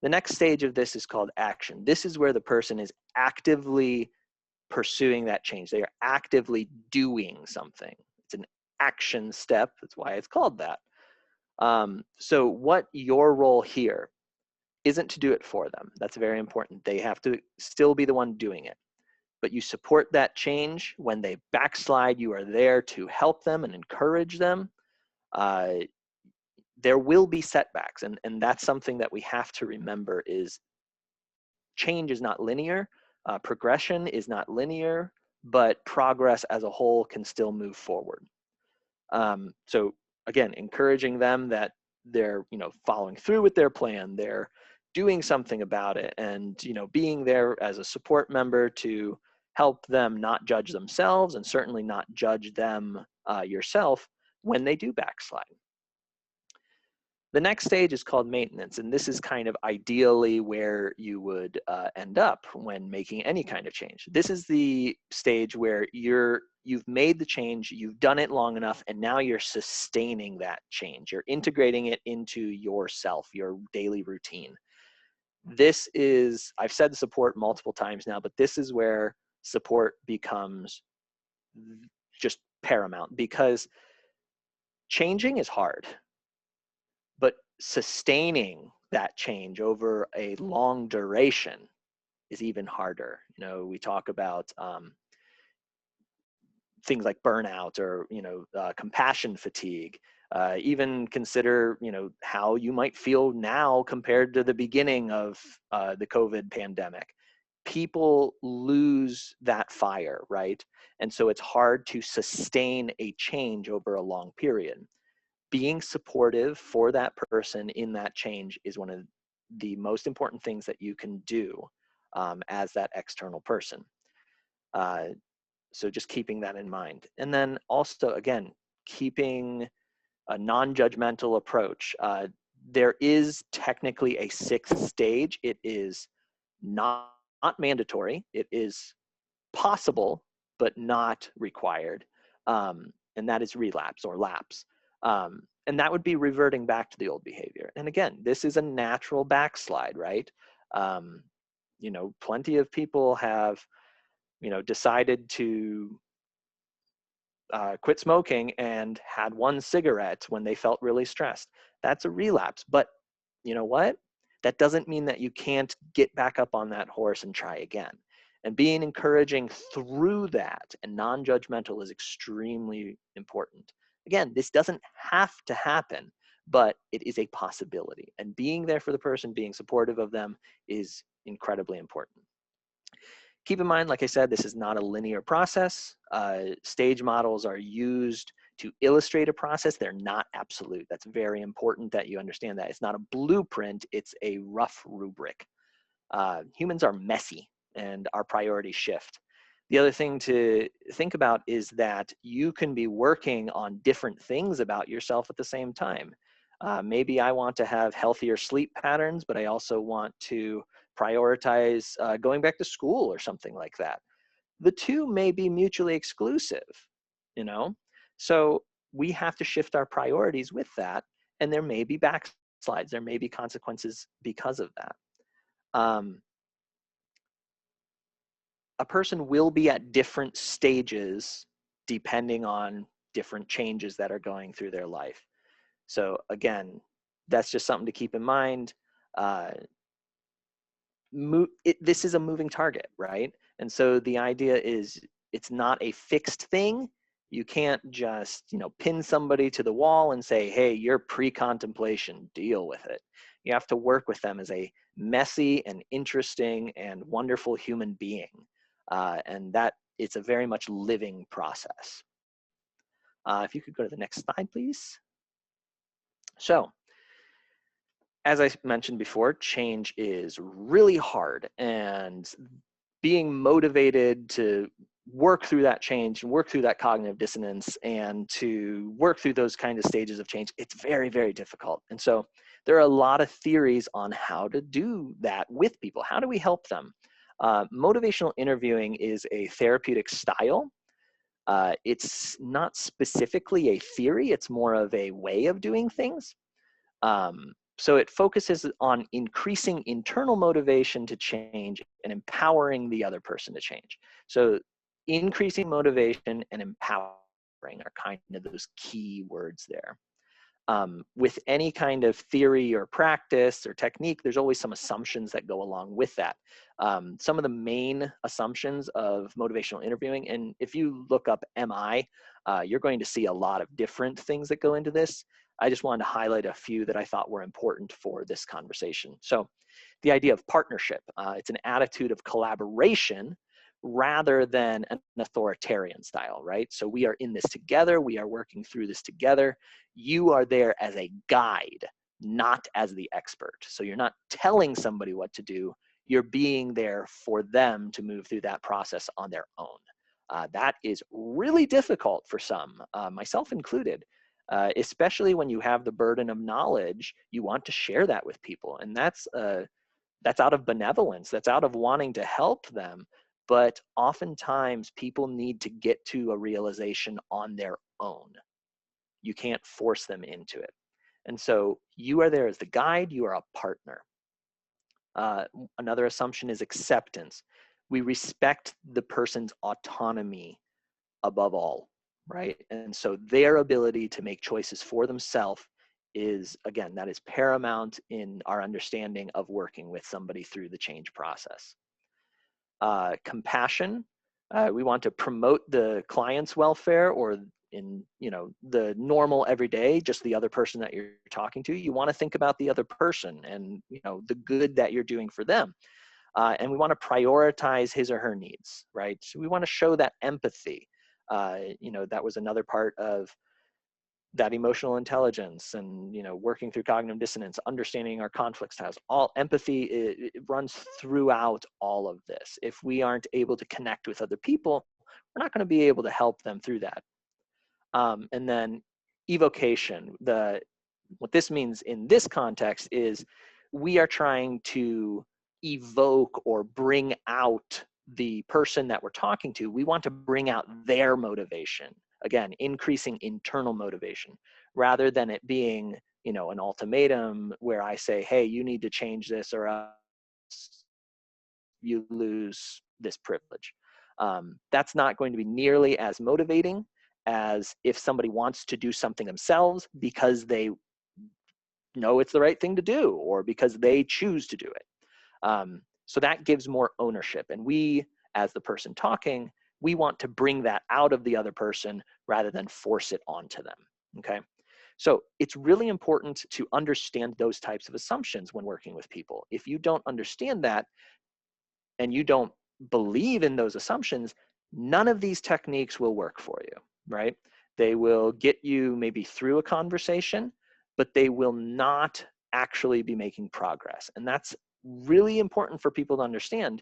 The next stage of this is called action. This is where the person is actively pursuing that change. They are actively doing something. It's an action step. That's why it's called that. So what your role here isn't to do it for them. That's very important. They have to still be the one doing it. But you support that change. When they backslide, you are there to help them and encourage them. There will be setbacks, and that's something that we have to remember, is change is not linear, progression is not linear, but progress as a whole can still move forward. So again, encouraging them that they're following through with their plan, they're doing something about it, and being there as a support member to help them not judge themselves, and certainly not judge them yourself when they do backslide. The next stage is called maintenance, and this is kind of ideally where you would end up when making any kind of change. This is the stage where you've made the change, you've done it long enough, and now you're sustaining that change. You're integrating it into yourself, your daily routine. This is, I've said support multiple times now, but this is where support becomes just paramount, because changing is hard. But sustaining that change over a long duration is even harder. We talk about things like burnout, or compassion fatigue. Even consider how you might feel now compared to the beginning of the COVID pandemic. People lose that fire, right? And so it's hard to sustain a change over a long period. Being supportive for that person in that change is one of the most important things that you can do as that external person. So just keeping that in mind. And then also, again, keeping a non-judgmental approach. There is technically a sixth stage. It is not mandatory. It is possible, but not required. And that is relapse or lapse. And that would be reverting back to the old behavior. And again, this is a natural backslide, right? Plenty of people have, decided to quit smoking and had one cigarette when they felt really stressed. That's a relapse. But you know what? That doesn't mean that you can't get back up on that horse and try again. And being encouraging through that and non-judgmental is extremely important. Again, this doesn't have to happen, but it is a possibility. And being there for the person, being supportive of them, is incredibly important. Keep in mind, like I said, this is not a linear process. Stage models are used to illustrate a process. They're not absolute. That's very important that you understand that. It's not a blueprint, it's a rough rubric. Humans are messy, and our priorities shift. The other thing to think about is that you can be working on different things about yourself at the same time. Maybe I want to have healthier sleep patterns, but I also want to prioritize going back to school or something like that. The two may be mutually exclusive, So we have to shift our priorities with that, and there may be backsliding. slides. There may be consequences because of that. A person will be at different stages depending on different changes that are going through their life. So again, that's just something to keep in mind. This is a moving target, right? And so the idea is it's not a fixed thing. You can't just, pin somebody to the wall and say, hey, you're pre-contemplation, deal with it. You have to work with them as a messy and interesting and wonderful human being. And that it's a very much living process. If you could go to the next slide, please. So, as I mentioned before, change is really hard, and being motivated to work through that change and work through that cognitive dissonance and to work through those kind of stages of change, it's very, very difficult. And so there are a lot of theories on how to do that with people. How do we help them? Motivational interviewing is a therapeutic style. It's not specifically a theory, it's more of a way of doing things. So it focuses on increasing internal motivation to change and empowering the other person to change. So increasing motivation and empowering are kind of those key words there. With any kind of theory or practice or technique, there's always some assumptions that go along with that. Some of the main assumptions of motivational interviewing, and if you look up MI, you're going to see a lot of different things that go into this. I just wanted to highlight a few that I thought were important for this conversation. So the idea of partnership, it's an attitude of collaboration rather than an authoritarian style, right? So we are in this together, we are working through this together. You are there as a guide, not as the expert. So you're not telling somebody what to do, you're being there for them to move through that process on their own. That is really difficult for some, myself included. Especially when you have the burden of knowledge, you want to share that with people. And that's out of benevolence, that's out of wanting to help them. But oftentimes people need to get to a realization on their own. You can't force them into it. And so you are there as the guide, you are a partner. Another assumption is acceptance. We respect the person's autonomy above all, right? And so their ability to make choices for themselves is, again, that is paramount in our understanding of working with somebody through the change process. Compassion, we want to promote the client's welfare, or in the normal everyday, just the other person that you're talking to. You want to think about the other person and the good that you're doing for them. And we want to prioritize his or her needs, right? So we want to show that empathy. That was another part of that emotional intelligence and, working through cognitive dissonance, understanding our conflict styles. All empathy, it runs throughout all of this. If we aren't able to connect with other people, we're not going to be able to help them through that. And then evocation. What this means in this context is we are trying to evoke or bring out the person that we're talking to. We want to bring out their motivation. Again, increasing internal motivation, rather than it being, an ultimatum where I say, hey, you need to change this or else you lose this privilege. That's not going to be nearly as motivating as if somebody wants to do something themselves because they know it's the right thing to do or because they choose to do it. So that gives more ownership. And we, as the person talking, we want to bring that out of the other person rather than force it onto them, okay? So it's really important to understand those types of assumptions when working with people. If you don't understand that and you don't believe in those assumptions, none of these techniques will work for you, right? They will get you maybe through a conversation, but they will not actually be making progress. And that's really important for people to understand.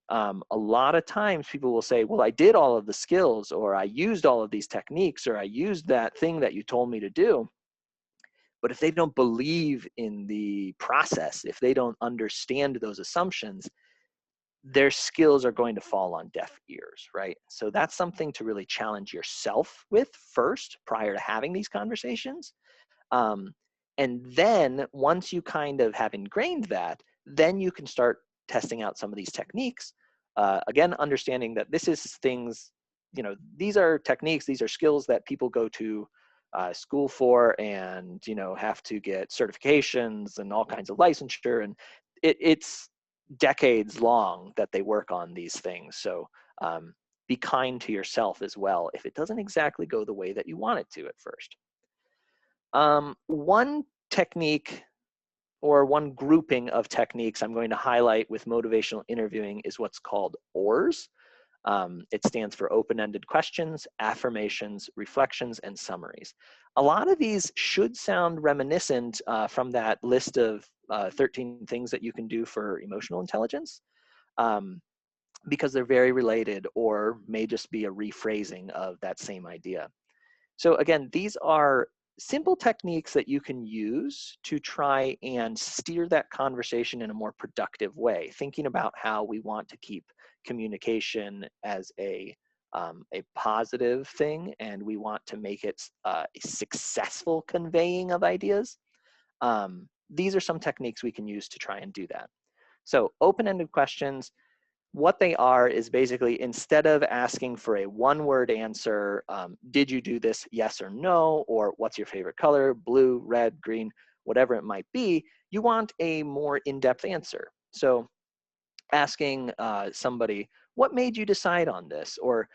A lot of times people will say, well, I did all of the skills, or I used all of these techniques, or I used that thing that you told me to do. But if they don't believe in the process, if they don't understand those assumptions, their skills are going to fall on deaf ears, right? So that's something to really challenge yourself with first prior to having these conversations. And then once you kind of have ingrained that, then you can start testing out some of these techniques. Again, understanding that this is things, these are techniques, these are skills that people go to school for, and, have to get certifications and all kinds of licensure. And it's decades long that they work on these things. So be kind to yourself as well if it doesn't exactly go the way that you want it to at first. One technique or one grouping of techniques I'm going to highlight with motivational interviewing is what's called OARS. It stands for open-ended questions, affirmations, reflections, and summaries. A lot of these should sound reminiscent from that list of 13 things that you can do for emotional intelligence, because they're very related, or may just be a rephrasing of that same idea. So again, these are simple techniques that you can use to try and steer that conversation in a more productive way, thinking about how we want to keep communication as a positive thing, and we want to make it a successful conveying of ideas. These are some techniques we can use to try and do that. So open-ended questions, what they are is basically, instead of asking for a one-word answer, did you do this, yes or no, or what's your favorite color, blue, red, green, whatever it might be, you want a more in-depth answer. So asking somebody, what made you decide on this? Or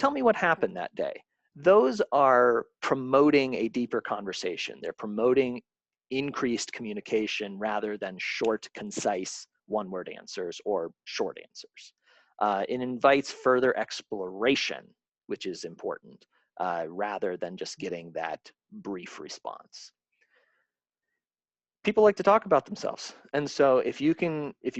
tell me what happened that day. Those are promoting a deeper conversation. They're promoting increased communication rather than short, concise, one-word answers or short answers. It invites further exploration, which is important, rather than just getting that brief response. People like to talk about themselves. And so if you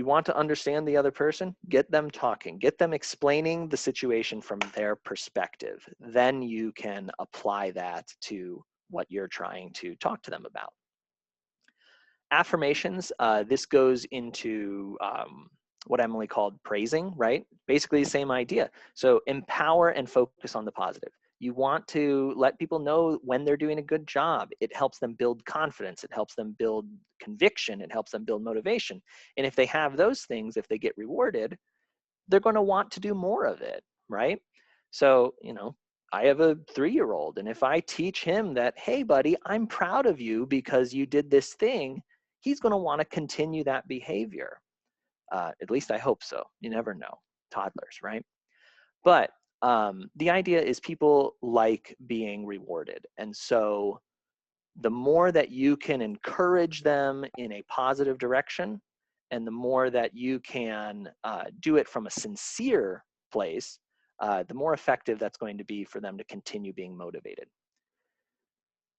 want to understand the other person, get them talking, get them explaining the situation from their perspective. Then you can apply that to what you're trying to talk to them about. Affirmations, this goes into what Emily called praising, right? Basically the same idea. So empower and focus on the positive. You want to let people know when they're doing a good job. It helps them build confidence. It helps them build conviction. It helps them build motivation. And if they have those things, if they get rewarded, they're going to want to do more of it, right? So, I have a 3-year-old, and if I teach him that, hey, buddy, I'm proud of you because you did this thing, he's going to want to continue that behavior. At least I hope so. You never know. Toddlers, right? But the idea is people like being rewarded. And so the more that you can encourage them in a positive direction, and the more that you can do it from a sincere place, the more effective that's going to be for them to continue being motivated.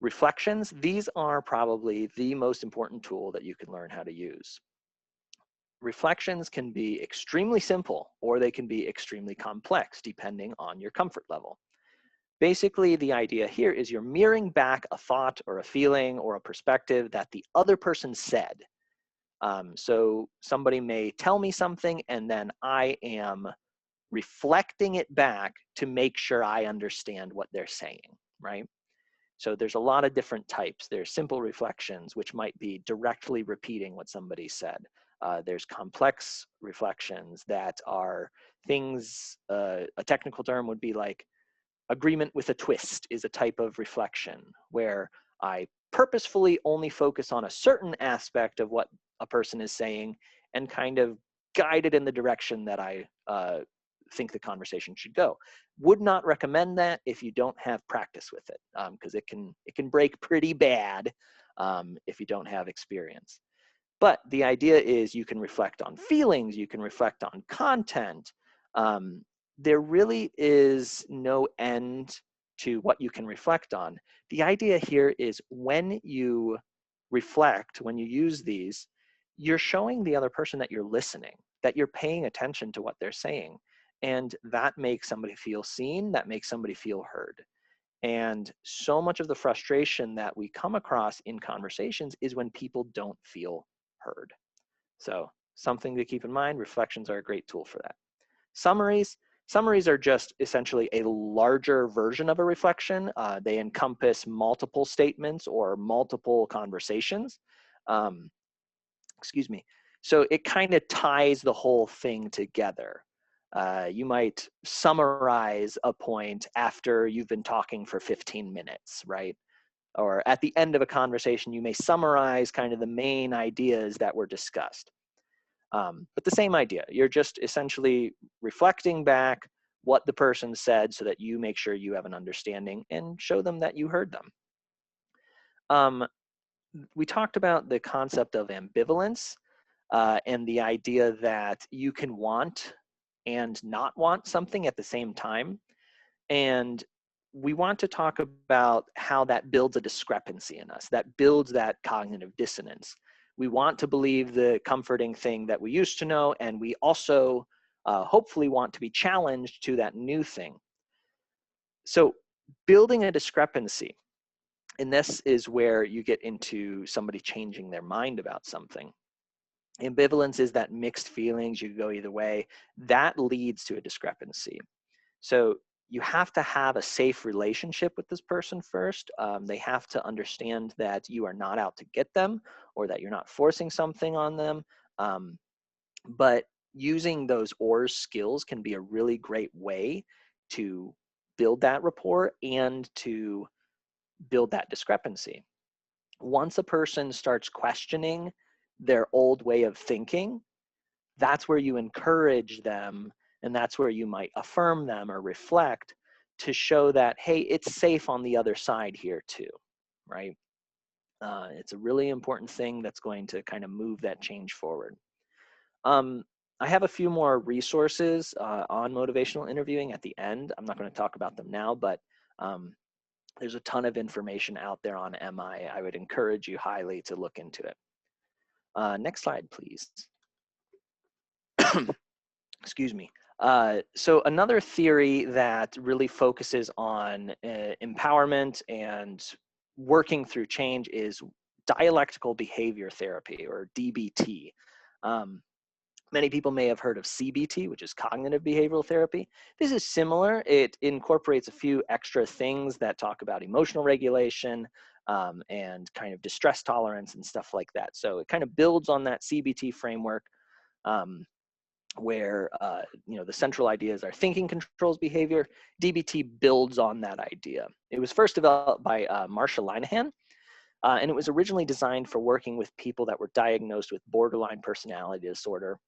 Reflections, these are probably the most important tool that you can learn how to use. Reflections can be extremely simple, or they can be extremely complex, depending on your comfort level. Basically, the idea here is you're mirroring back a thought or a feeling or a perspective that the other person said. So somebody may tell me something, and then I am reflecting it back to make sure I understand what they're saying, right? So there's a lot of different types. There's simple reflections, which might be directly repeating what somebody said. There's complex reflections that are things, a technical term would be like agreement with a twist is a type of reflection where I purposefully only focus on a certain aspect of what a person is saying and kind of guide it in the direction that I think the conversation should go. Would not recommend that if you don't have practice with it, because it can break pretty bad if you don't have experience. But the idea is you can reflect on feelings, you can reflect on content. There really is no end to what you can reflect on. The idea here is when you reflect, when you use these, you're showing the other person that you're listening, that you're paying attention to what they're saying. And that makes somebody feel seen, that makes somebody feel heard. And so much of the frustration that we come across in conversations is when people don't feel heard. So something to keep in mind, reflections are a great tool for that. Summaries, Summaries are just essentially a larger version of a reflection. They encompass multiple statements or multiple conversations. Excuse me. So it kind of ties the whole thing together. You might summarize a point after you've been talking for 15 minutes, right? Or at the end of a conversation, you may summarize kind of the main ideas that were discussed. But the same idea, you're just essentially reflecting back what the person said so that you make sure you have an understanding and show them that you heard them. We talked about the concept of ambivalence and the idea that you can want and not want something at the same time. And we want to talk about how that builds a discrepancy in us, that builds that cognitive dissonance. We want to believe the comforting thing that we used to know, and we also hopefully want to be challenged to that new thing. So building a discrepancy, and this is where you get into somebody changing their mind about something. Ambivalence is that mixed feelings, you go either way. That leads to a discrepancy. So you have to have a safe relationship with this person first. They have to understand that you are not out to get them or that you're not forcing something on them. But using those ORS skills can be a really great way to build that rapport and to build that discrepancy. Once a person starts questioning their old way of thinking, that's where you encourage them, and that's where you might affirm them or reflect to show that, hey, it's safe on the other side here too, right? It's a really important thing that's going to kind of move that change forward. I have a few more resources on motivational interviewing at the end. I'm not going to talk about them now, but there's a ton of information out there on MI. I would encourage you highly to look into it. Next slide, please. Excuse me. So another theory that really focuses on empowerment and working through change is Dialectical Behavior Therapy, or DBT. Many people may have heard of CBT, which is cognitive behavioral therapy. This is similar. It incorporates a few extra things that talk about emotional regulation and kind of distress tolerance and stuff like that. So it kind of builds on that CBT framework where the central ideas are thinking controls behavior. DBT builds on that idea. It was first developed by Marsha Linehan, and it was originally designed for working with people that were diagnosed with borderline personality disorder,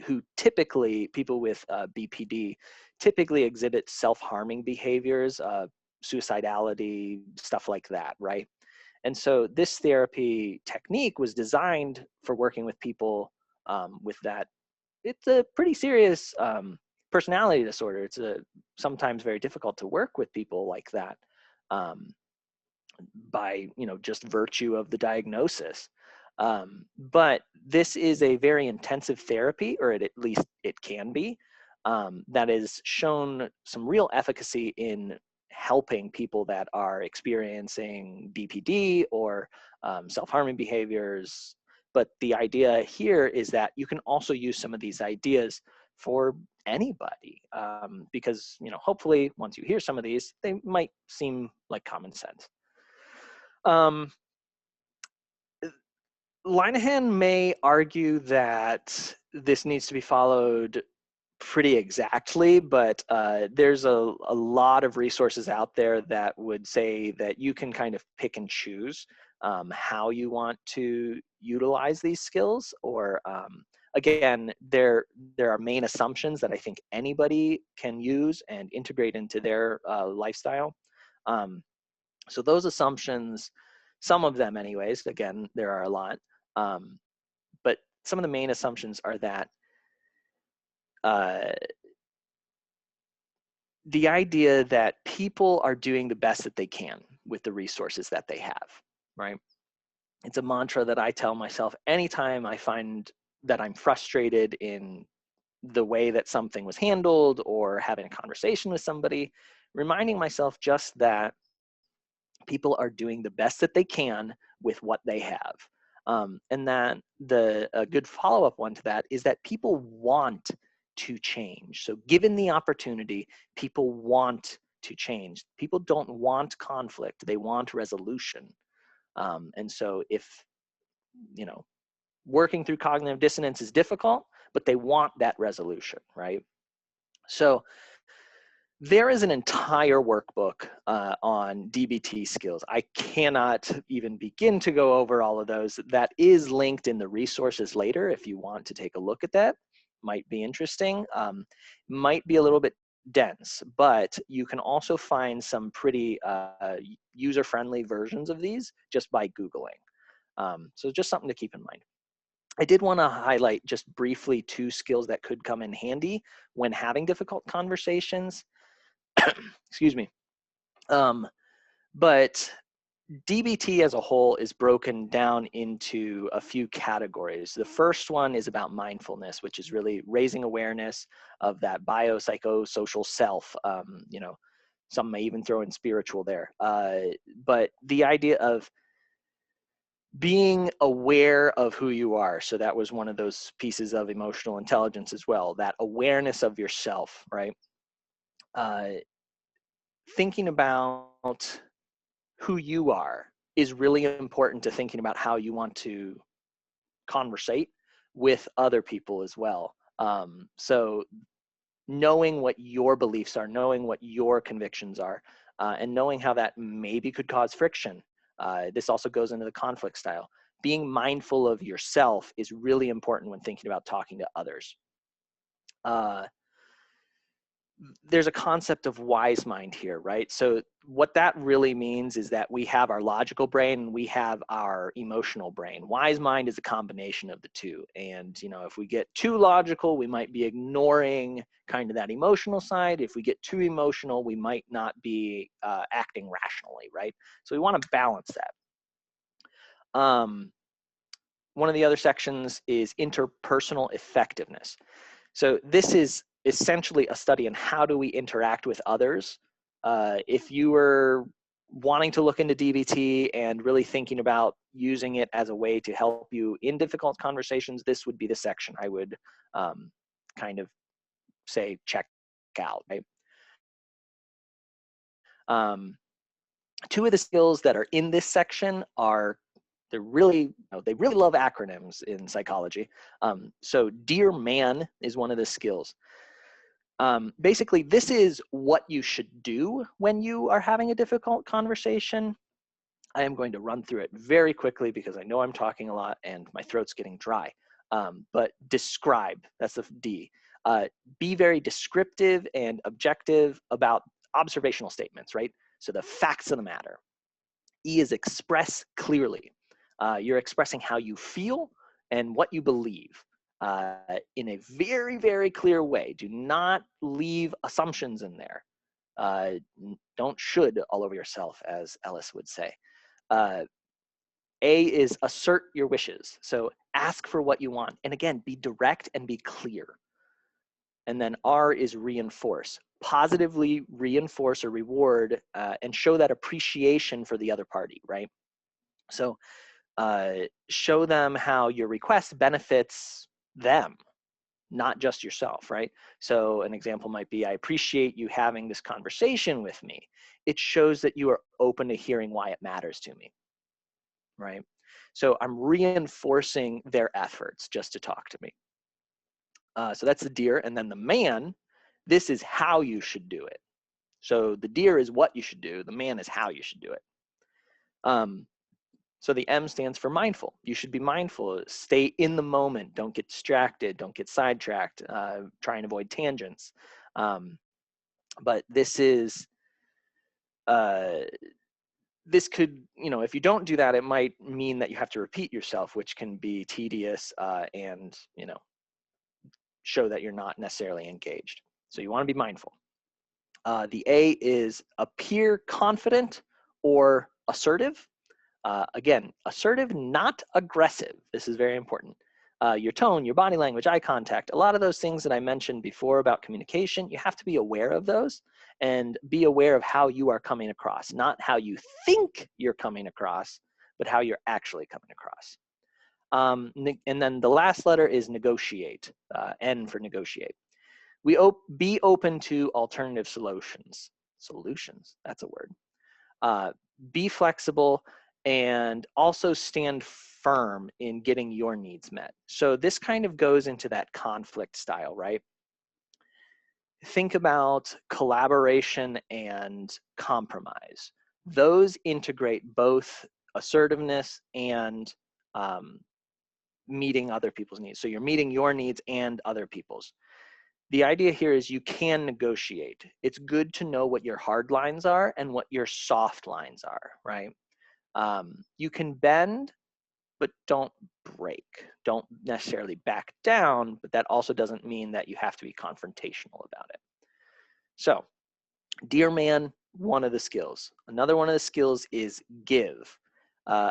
who typically, people with BPD, typically exhibit self-harming behaviors, suicidality, stuff like that, right? And so this therapy technique was designed for working with people with that. It's a pretty serious personality disorder. It's sometimes very difficult to work with people like that by just virtue of the diagnosis. But this is a very intensive therapy, or at least it can be, that has shown some real efficacy in helping people that are experiencing BPD or self-harming behaviors. But the idea here is that you can also use some of these ideas for anybody, because hopefully once you hear some of these, they might seem like common sense. Linehan may argue that this needs to be followed pretty exactly, but there's a lot of resources out there that would say that you can kind of pick and choose how you want to utilize these skills. Or again, there are main assumptions that I think anybody can use and integrate into their lifestyle. So those assumptions, some of them anyways, again, there are a lot, but some of the main assumptions are that the idea that people are doing the best that they can with the resources that they have, right? It's a mantra that I tell myself anytime I find that I'm frustrated in the way that something was handled or having a conversation with somebody, reminding myself just that people are doing the best that they can with what they have. And that a good follow-up one to that is that people want to change. So given the opportunity, people want to change. People don't want conflict, they want resolution. And so if, you know, working through cognitive dissonance is difficult, but they want that resolution, right? So there is an entire workbook on DBT skills. I cannot even begin to go over all of those. That is linked in the resources later if you want to take a look at that. Might be interesting. Might be a little bit dense, but you can also find some pretty user-friendly versions of these just by Googling. So just something to keep in mind. I did want to highlight just briefly 2 skills that could come in handy when having difficult conversations. Excuse me. But DBT as a whole is broken down into a few categories. The first one is about mindfulness, which is really raising awareness of that biopsychosocial self. You know, some may even throw in spiritual there. But the idea of being aware of who you are. So that was one of those pieces of emotional intelligence as well, that awareness of yourself, right? Thinking about who you are is really important to thinking about how you want to conversate with other people as well. So knowing what your beliefs are, knowing what your convictions are, and knowing how that maybe could cause friction. This also goes into the conflict style. Being mindful of yourself is really important when thinking about talking to others. There's a concept of wise mind here, right? So what that really means is that we have our logical brain and we have our emotional brain. Wise mind is a combination of the two. And, you know, if we get too logical, we might be ignoring kind of that emotional side. If we get too emotional, we might not be acting rationally, right? So we want to balance that. One of the other sections is interpersonal effectiveness. So this is essentially a study on how do we interact with others. If you were wanting to look into DBT and really thinking about using it as a way to help you in difficult conversations, this would be the section I would kind of say check out, right? 2 of the skills that are in this section are they really love acronyms in psychology. So Dear Man is one of the skills. Basically, this is what you should do when you are having a difficult conversation. I am going to run through it very quickly because I know I'm talking a lot and my throat's getting dry. But describe, that's the D. Be very descriptive and objective about observational statements, right? So the facts of the matter. E is express clearly. You're expressing how you feel and what you believe in a very, very clear way. Do not leave assumptions in there. Don't should all over yourself, as Ellis would say. A is assert your wishes. So ask for what you want. And again, be direct and be clear. And then R is reinforce. Positively reinforce or reward and show that appreciation for the other party, right? So show them how your request benefits them, not just yourself, right? So an example might be, I appreciate you having this conversation with me. It shows that you are open to hearing why it matters to me, right? So I'm reinforcing their efforts just to talk to me. So that's the dear. And then the man, this is how you should do it. So the dear is what you should do. The man is how you should do it. So the M stands for mindful. You should be mindful. Stay in the moment. Don't get distracted. Don't get sidetracked. Try and avoid tangents. But this is, this could, you know, if you don't do that, it might mean that you have to repeat yourself, which can be tedious and, you know, show that you're not necessarily engaged. So you want to be mindful. The A is appear confident or assertive. Again, assertive, not aggressive. This is very important. Your tone, your body language, eye contact, a lot of those things that I mentioned before about communication, you have to be aware of those and be aware of how you are coming across, not how you think you're coming across, but how you're actually coming across. And then the last letter is negotiate, N for negotiate. be open to alternative solutions. Solutions, that's a word. Be flexible and also stand firm in getting your needs met. So this kind of goes into that conflict style, right? Think about collaboration and compromise. Those integrate both assertiveness and meeting other people's needs. So you're meeting your needs and other people's. The idea here is you can negotiate. It's good to know what your hard lines are and what your soft lines are, right? You can bend, but don't break. Don't necessarily back down, but that also doesn't mean that you have to be confrontational about it. So, dear man, one of the skills. Another one of the skills is give.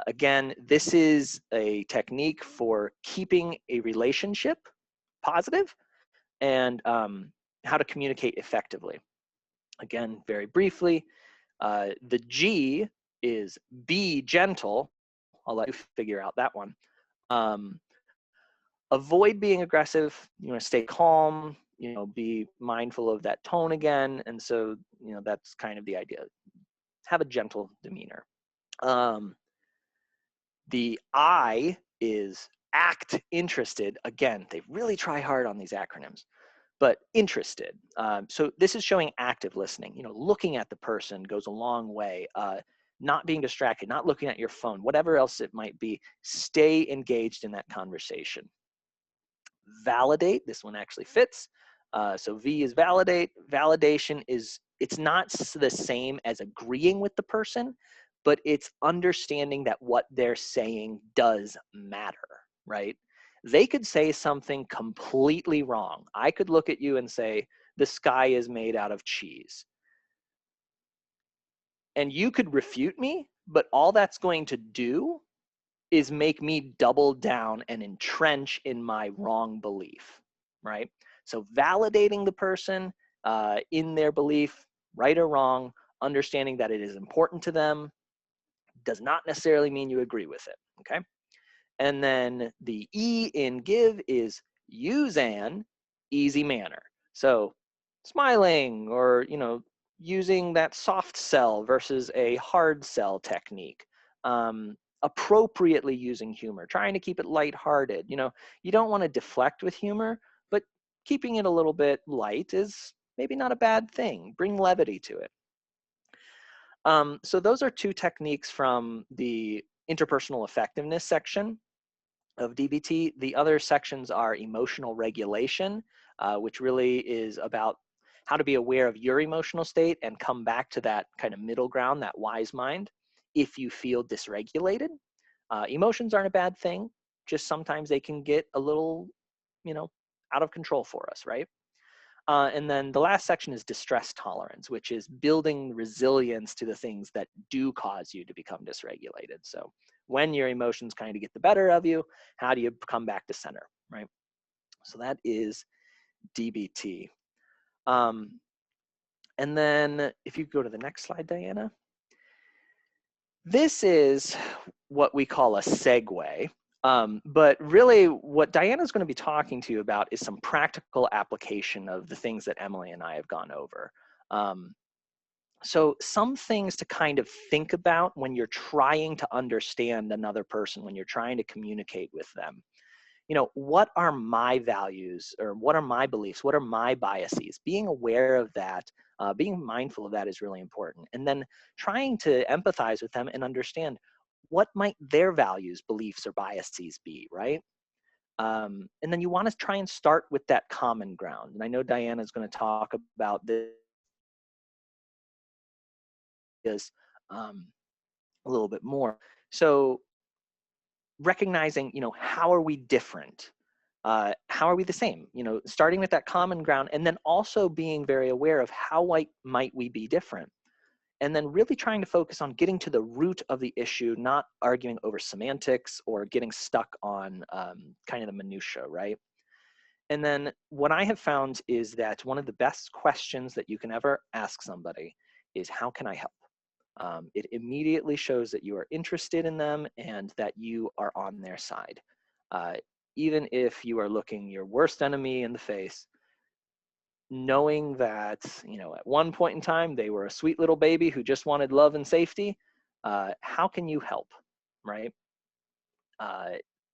Again, this is a technique for keeping a relationship positive and how to communicate effectively. Again, very briefly, the G is be gentle. I'll let you figure out that one. Avoid being aggressive. You want to stay calm, be mindful of that tone again. And so, that's kind of the idea. Have a gentle demeanor. The I is act interested. Again, they really try hard on these acronyms, but interested. So this is showing active listening. Looking at the person goes a long way. Not being distracted, not looking at your phone, whatever else it might be, stay engaged in that conversation. Validate, this one actually fits. So V is validate. Validation it's not the same as agreeing with the person, but it's understanding that what they're saying does matter, right? They could say something completely wrong. I could look at you and say, the sky is made out of cheese. And you could refute me, but all that's going to do is make me double down and entrench in my wrong belief, right? So validating the person in their belief, right or wrong, understanding that it is important to them, does not necessarily mean you agree with it, okay? And then the E in give is use an easy manner. So smiling or, using that soft sell versus a hard sell technique. Appropriately using humor, trying to keep it lighthearted. You don't want to deflect with humor, but keeping it a little bit light is maybe not a bad thing. Bring levity to it. So those are two techniques from the interpersonal effectiveness section of DBT. The other sections are emotional regulation, which really is about how to be aware of your emotional state and come back to that kind of middle ground, that wise mind, if you feel dysregulated. Emotions aren't a bad thing, just sometimes they can get a little, out of control for us, right? And then the last section is distress tolerance, which is building resilience to the things that do cause you to become dysregulated. So when your emotions kind of get the better of you, how do you come back to center, right? So that is DBT. And then if you go to the next slide, Diana. This is what we call a segue. But really what Diana's going to be talking to you about is some practical application of the things that Emily and I have gone over. So some things to kind of think about when you're trying to understand another person, when you're trying to communicate with them. What are my values, or what are my beliefs? What are my biases? Being aware of that, being mindful of that is really important. And then trying to empathize with them and understand what might their values, beliefs, or biases be, right? And then you want to try and start with that common ground. And I know Diana is going to talk about this a little bit more. So recognizing, how are we different? How are we the same? Starting with that common ground, and then also being very aware of how might we be different. And then really trying to focus on getting to the root of the issue, not arguing over semantics or getting stuck on kind of the minutia, right? And then what I have found is that one of the best questions that you can ever ask somebody is, how can I help? It immediately shows that you are interested in them and that you are on their side. Even if you are looking your worst enemy in the face, knowing that, at one point in time, they were a sweet little baby who just wanted love and safety. How can you help, right?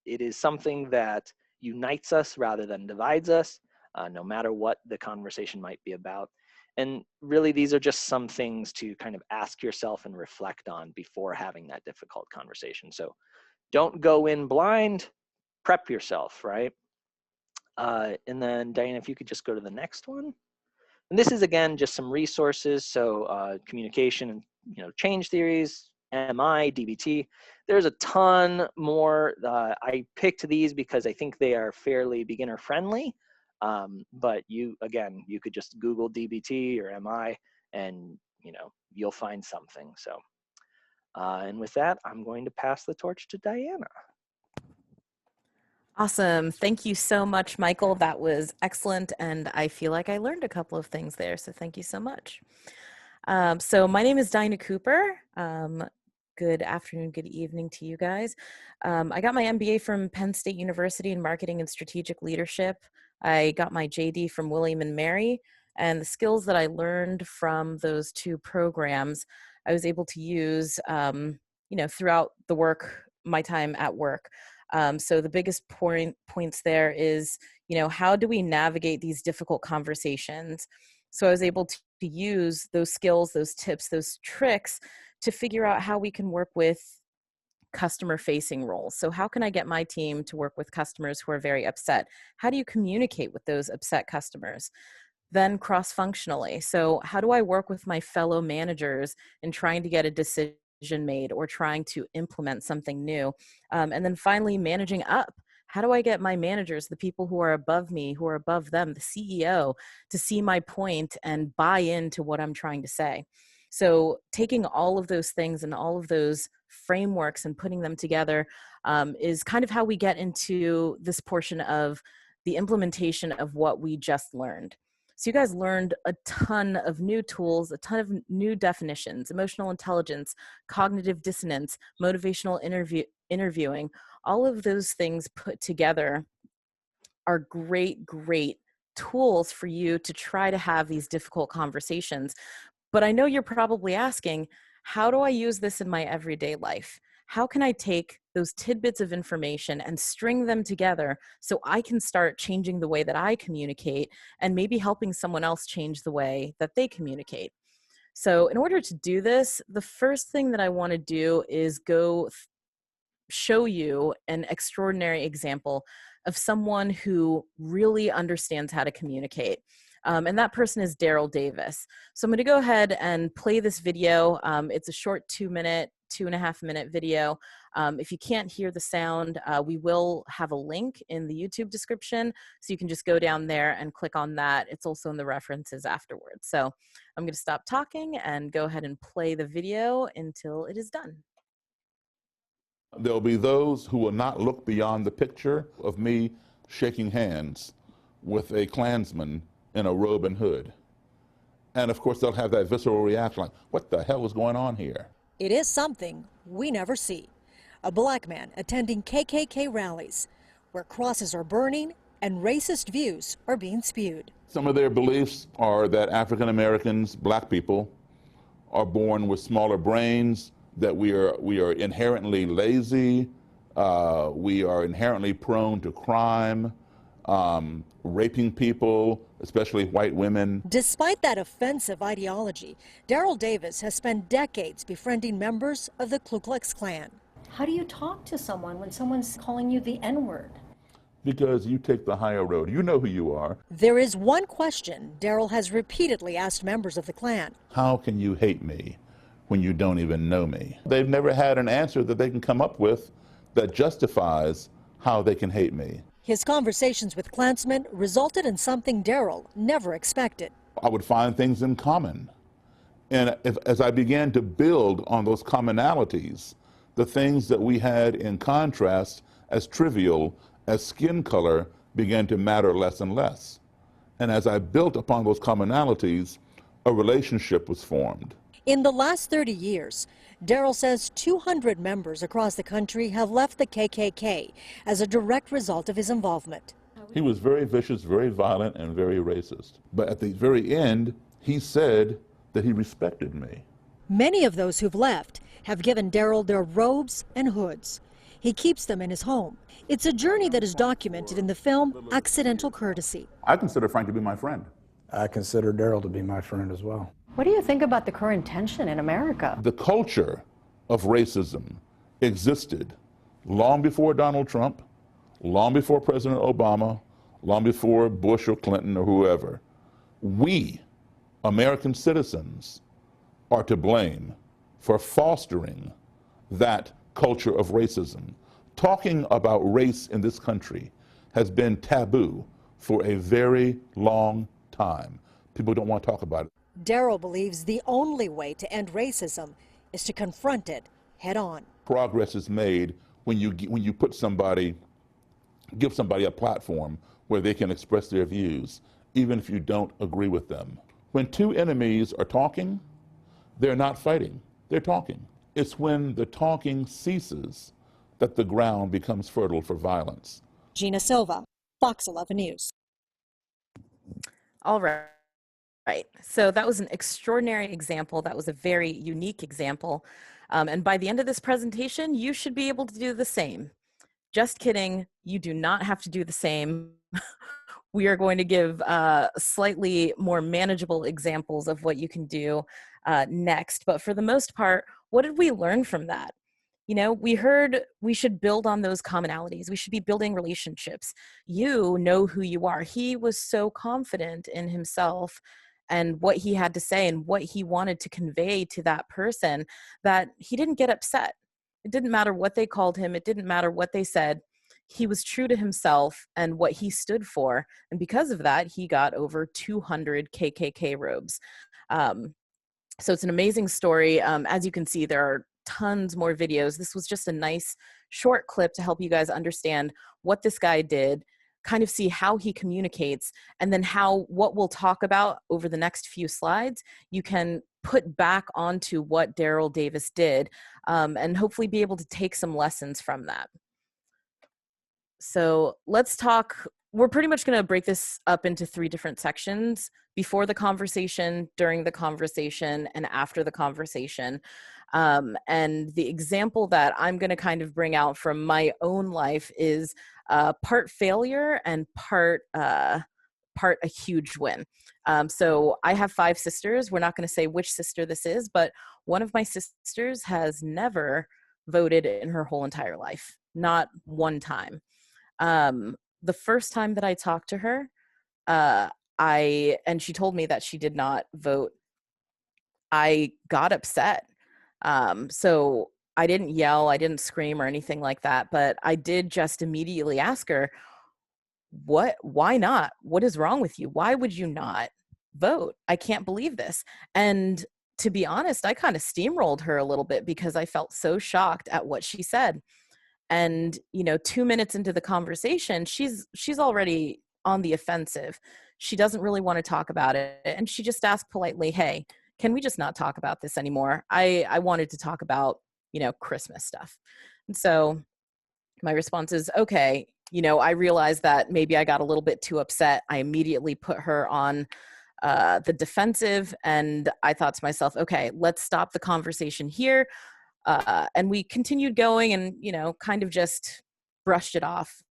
It is something that unites us rather than divides us, no matter what the conversation might be about. And really, these are just some things to kind of ask yourself and reflect on before having that difficult conversation. So don't go in blind, prep yourself, right? And then Diane, if you could just go to the next one. And this is, again, just some resources. So communication and change theories, MI, DBT. There's a ton more. I picked these because I think they are fairly beginner friendly. But you could just Google DBT or MI and you'll find something. So and with that, I'm going to pass the torch to Diana. Awesome. Thank you so much, Michael. That was excellent. And I feel like I learned a couple of things there. So thank you so much. So my name is Dinah Cooper. Good afternoon, good evening to you guys. I got my MBA from Penn State University in Marketing and Strategic Leadership. I got my JD from William & Mary. And the skills that I learned from those two programs, I was able to use, throughout my time at work. So the biggest points there is, how do we navigate these difficult conversations? So I was able to use those skills, those tips, those tricks to figure out how we can work with customer-facing roles. So how can I get my team to work with customers who are very upset? How do you communicate with those upset customers? Then cross-functionally. So how do I work with my fellow managers in trying to get a decision made or trying to implement something new? And then finally, managing up. How do I get my managers, the people who are above me, who are above them, the CEO, to see my point and buy into what I'm trying to say? So taking all of those things and all of those frameworks and putting them together is kind of how we get into this portion of the implementation of what we just learned. So you guys learned a ton of new tools, a ton of new definitions: emotional intelligence, cognitive dissonance, motivational interviewing. All of those things put together are great tools for you to try to have these difficult conversations. But I know you're probably asking, how do I use this in my everyday life? How can I take those tidbits of information and string them together so I can start changing the way that I communicate and maybe helping someone else change the way that they communicate? So in order to do this, the first thing that I want to do is show you an extraordinary example of someone who really understands how to communicate. And that person is Daryl Davis. So I'm going to go ahead and play this video. It's a short 2.5 minute video. If you can't hear the sound, we will have a link in the YouTube description, so you can just go down there and click on that. It's also in the references afterwards. So I'm going to stop talking and go ahead and play the video until it is done. There'll be those who will not look beyond the picture of me shaking hands with a Klansman in a robe and hood. And of course, they'll have that visceral reaction like, what the hell is going on here? It is something we never see. A black man attending KKK rallies where crosses are burning and racist views are being spewed. Some of their beliefs are that African Americans, black people, are born with smaller brains, that we are inherently lazy, we are inherently prone to crime, raping people, especially white women. Despite that offensive ideology, Daryl Davis has spent decades befriending members of the Ku Klux Klan. How do you talk to someone when someone's calling you the N-word? Because you take the higher road. You know who you are. There is one question Daryl has repeatedly asked members of the Klan. How can you hate me when you don't even know me? They've never had an answer that they can come up with that justifies how they can hate me. His conversations with Klansmen resulted in something Daryl never expected. I would find things in common. And as I began to build on those commonalities, the things that we had in contrast as trivial as skin color began to matter less and less. And as I built upon those commonalities, a relationship was formed. In the last 30 years, Daryl says 200 members across the country have left the KKK as a direct result of his involvement. He was very vicious, very violent, and very racist. But at the very end, he said that he respected me. Many of those who've left have given Daryl their robes and hoods. He keeps them in his home. It's a journey that is documented in the film Accidental Courtesy. I consider Frank to be my friend. I consider Daryl to be my friend as well. What do you think about the current tension in America? The culture of racism existed long before Donald Trump, long before President Obama, long before Bush or Clinton or whoever. We, American citizens, are to blame for fostering that culture of racism. Talking about race in this country has been taboo for a very long time. People don't want to talk about it. Daryl believes the only way to end racism is to confront it head on. Progress is made when you give somebody a platform where they can express their views, even if you don't agree with them. When two enemies are talking, they're not fighting, they're talking. It's when the talking ceases that the ground becomes fertile for violence. Gina Silva, Fox 11 News. All right. Right. So that was an extraordinary example. That was a very unique example. And by the end of this presentation, you should be able to do the same. Just kidding. You do not have to do the same. We are going to give slightly more manageable examples of what you can do next. But for the most part, what did we learn from that? You know, we heard we should build on those commonalities. We should be building relationships. You know who you are. He was so confident in himself and what he had to say and what he wanted to convey to that person that he didn't get upset. It didn't matter what they called him. It didn't matter what they said. He was true to himself and what he stood for. And because of that, he got over 200 KKK robes. So it's an amazing story. As you can see, there are tons more videos. This was just a nice short clip to help you guys understand what this guy did, kind of see how he communicates, and then what we'll talk about over the next few slides, you can put back onto what Daryl Davis did, and hopefully be able to take some lessons from that. So let's talk. We're pretty much going to break this up into 3 different sections: before the conversation, during the conversation, and after the conversation. And the example that I'm going to kind of bring out from my own life is part failure and part a huge win. So I have 5 sisters. We're not going to say which sister this is, but one of my sisters has never voted in her whole entire life, not one time. The first time that I talked to her, and she told me that she did not vote, I got upset. So I didn't yell, I didn't scream or anything like that, but I did just immediately ask her, why not? What is wrong with you? Why would you not vote? I can't believe this. And to be honest, I kind of steamrolled her a little bit because I felt so shocked at what she said. And, 2 minutes into the conversation, she's already on the offensive. She doesn't really want to talk about it. And she just asked politely, hey, can we just not talk about this anymore? I wanted to talk about, Christmas stuff. And so my response is, okay, I realized that maybe I got a little bit too upset. I immediately put her on the defensive, and I thought to myself, okay, let's stop the conversation here. And we continued going and, kind of just brushed it off.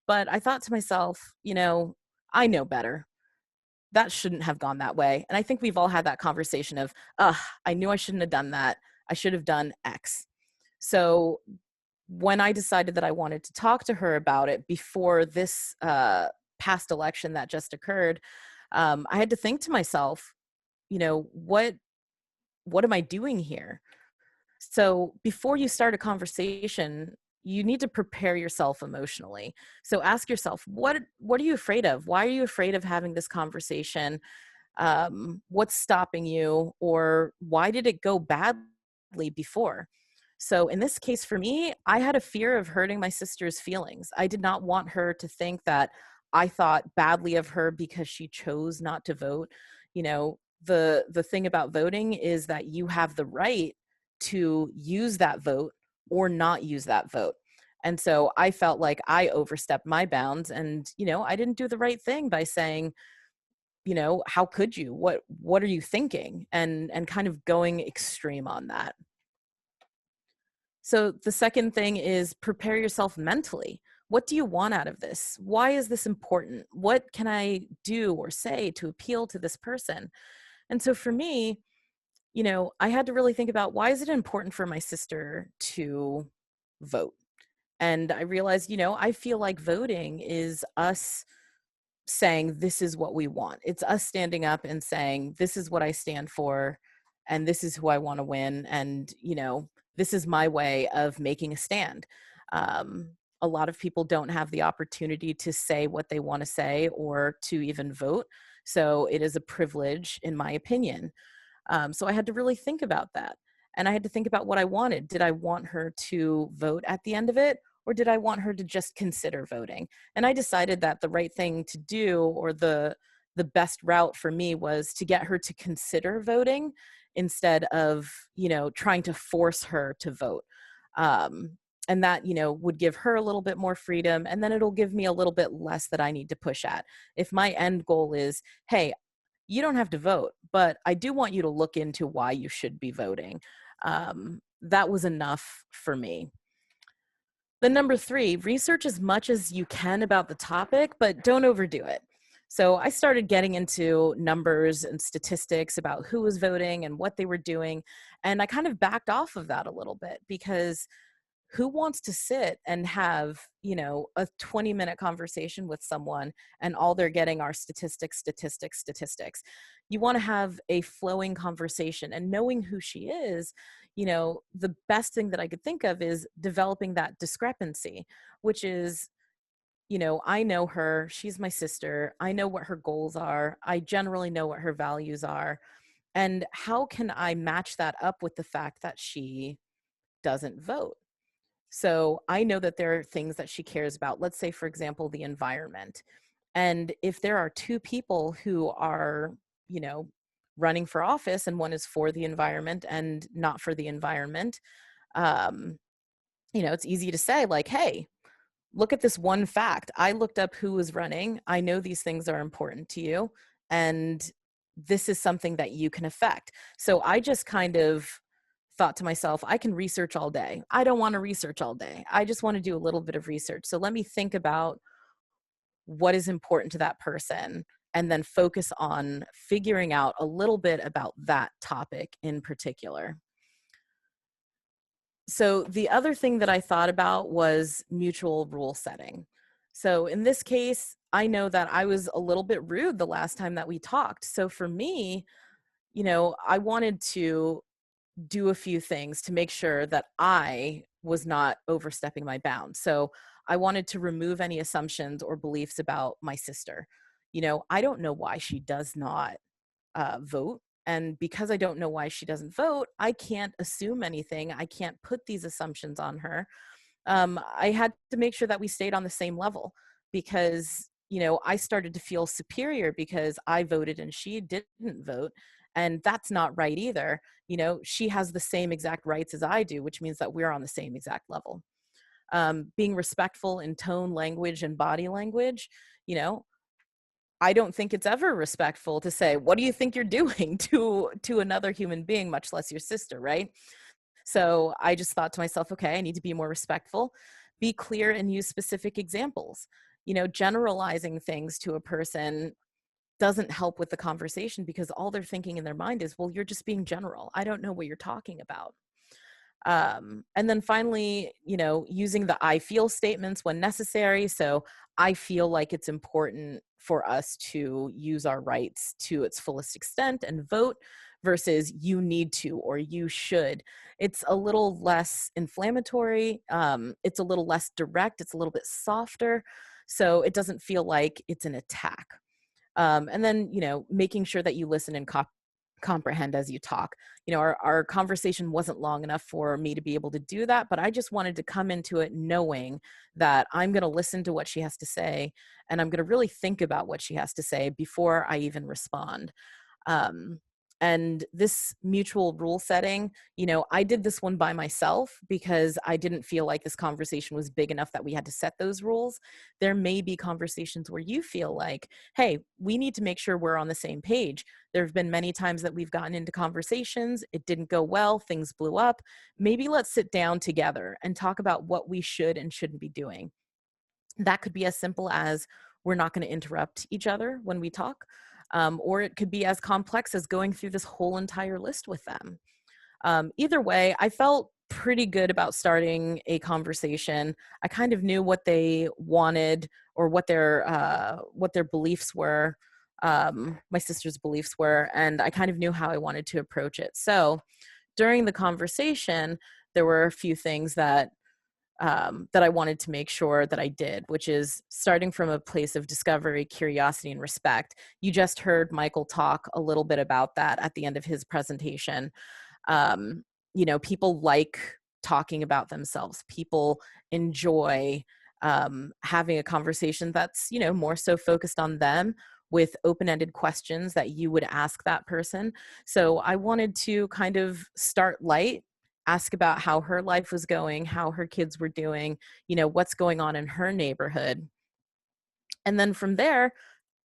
But I thought to myself, I know better. That shouldn't have gone that way. And I think we've all had that conversation of, I knew I shouldn't have done that. I should have done X. So when I decided that I wanted to talk to her about it before this past election that just occurred, I had to think to myself, what am I doing here? So before you start a conversation, you need to prepare yourself emotionally. So ask yourself, what are you afraid of? Why are you afraid of having this conversation? What's stopping you? Or why did it go badly before? So in this case for me, I had a fear of hurting my sister's feelings. I did not want her to think that I thought badly of her because she chose not to vote. The thing about voting is that you have the right to use that vote or not use that vote. And so I felt like I overstepped my bounds, and, you know, I didn't do the right thing by saying, you know, how could you, what are you thinking? And kind of going extreme on that. So the second thing is prepare yourself mentally. What do you want out of this? Why is this important? What can I do or say to appeal to this person? And so for me, you know, I had to really think about, why is it important for my sister to vote? And I realized, you know, I feel like voting is us saying, this is what we want. It's us standing up and saying, this is what I stand for, and this is who I want to win. And, you know, this is my way of making a stand. A lot of people don't have the opportunity to say what they want to say or to even vote. So it is a privilege, in my opinion. So I had to really think about that. And I had to think about what I wanted. Did I want her to vote at the end of it? Or did I want her to just consider voting? And I decided that the right thing to do, or the best route for me, was to get her to consider voting instead of, you know, trying to force her to vote. And that, you know, would give her a little bit more freedom, and then it'll give me a little bit less that I need to push at. If my end goal is, hey, you don't have to vote, but I do want you to look into why you should be voting, that was enough for me. Then number 3, research as much as you can about the topic, but don't overdo it. So I started getting into numbers and statistics about who was voting and what they were doing. And I kind of backed off of that a little bit, because who wants to sit and have, you know, a 20-minute conversation with someone and all they're getting are statistics, statistics, statistics? You want to have a flowing conversation, and knowing who she is, you know, the best thing that I could think of is developing that discrepancy, which is, you know, I know her, she's my sister, I know what her goals are, I generally know what her values are, and how can I match that up with the fact that she doesn't vote? So I know that there are things that she cares about. Let's say, for example, the environment. And if there are 2 people who are, you know, running for office, and one is for the environment and not for the environment, um, you know, it's easy to say, like, hey, look at this one fact. I looked up who was running. I know these things are important to you, and this is something that you can affect. So I just kind of thought to myself, I can research all day. I don't want to research all day. I just want to do a little bit of research. So let me think about what is important to that person, and then focus on figuring out a little bit about that topic in particular. So the other thing that I thought about was mutual rule setting. So in this case, I know that I was a little bit rude the last time that we talked. So for me, you know, I wanted to do a few things to make sure that I was not overstepping my bounds. So I wanted to remove any assumptions or beliefs about my sister. You know, I don't know why she does not vote. And because I don't know why she doesn't vote, I can't assume anything. I can't put these assumptions on her. I had to make sure that we stayed on the same level, because, you know, I started to feel superior because I voted and she didn't vote. And that's not right either. You know, she has the same exact rights as I do, which means that we're on the same exact level. Being respectful in tone, language, and body language, you know, I don't think it's ever respectful to say, what do you think you're doing to another human being, much less your sister, right? So I just thought to myself, okay, I need to be more respectful, be clear, and use specific examples. You know, generalizing things to a person doesn't help with the conversation, because all they're thinking in their mind is, well, you're just being general. I don't know what you're talking about. And then finally, you know, using the I feel statements when necessary. So I feel like it's important for us to use our rights to its fullest extent and vote, versus you need to or you should. It's a little less inflammatory. It's a little less direct. It's a little bit softer. So it doesn't feel like it's an attack. And then, you know, making sure that you listen and comprehend as you talk. You know, our conversation wasn't long enough for me to be able to do that, but I just wanted to come into it knowing that I'm going to listen to what she has to say, and I'm going to really think about what she has to say before I even respond. And this mutual rule setting, you know, I did this one by myself because I didn't feel like this conversation was big enough that we had to set those rules. There may be conversations where you feel like, hey, we need to make sure we're on the same page. There have been many times that we've gotten into conversations, it didn't go well, things blew up. Maybe let's sit down together and talk about what we should and shouldn't be doing. That could be as simple as we're not going to interrupt each other when we talk. Or it could be as complex as going through this whole entire list with them. Either way, I felt pretty good about starting a conversation. I kind of knew what they wanted or what their beliefs were, my sister's beliefs were, and I kind of knew how I wanted to approach it. So during the conversation, there were a few things that I wanted to make sure that I did, which is starting from a place of discovery, curiosity, and respect. You just heard Michael talk a little bit about that at the end of his presentation. You know, people like talking about themselves. People enjoy having a conversation that's, you know, more so focused on them with open-ended questions that you would ask that person. So I wanted to kind of start light, ask about how her life was going, how her kids were doing, you know, what's going on in her neighborhood. And then from there,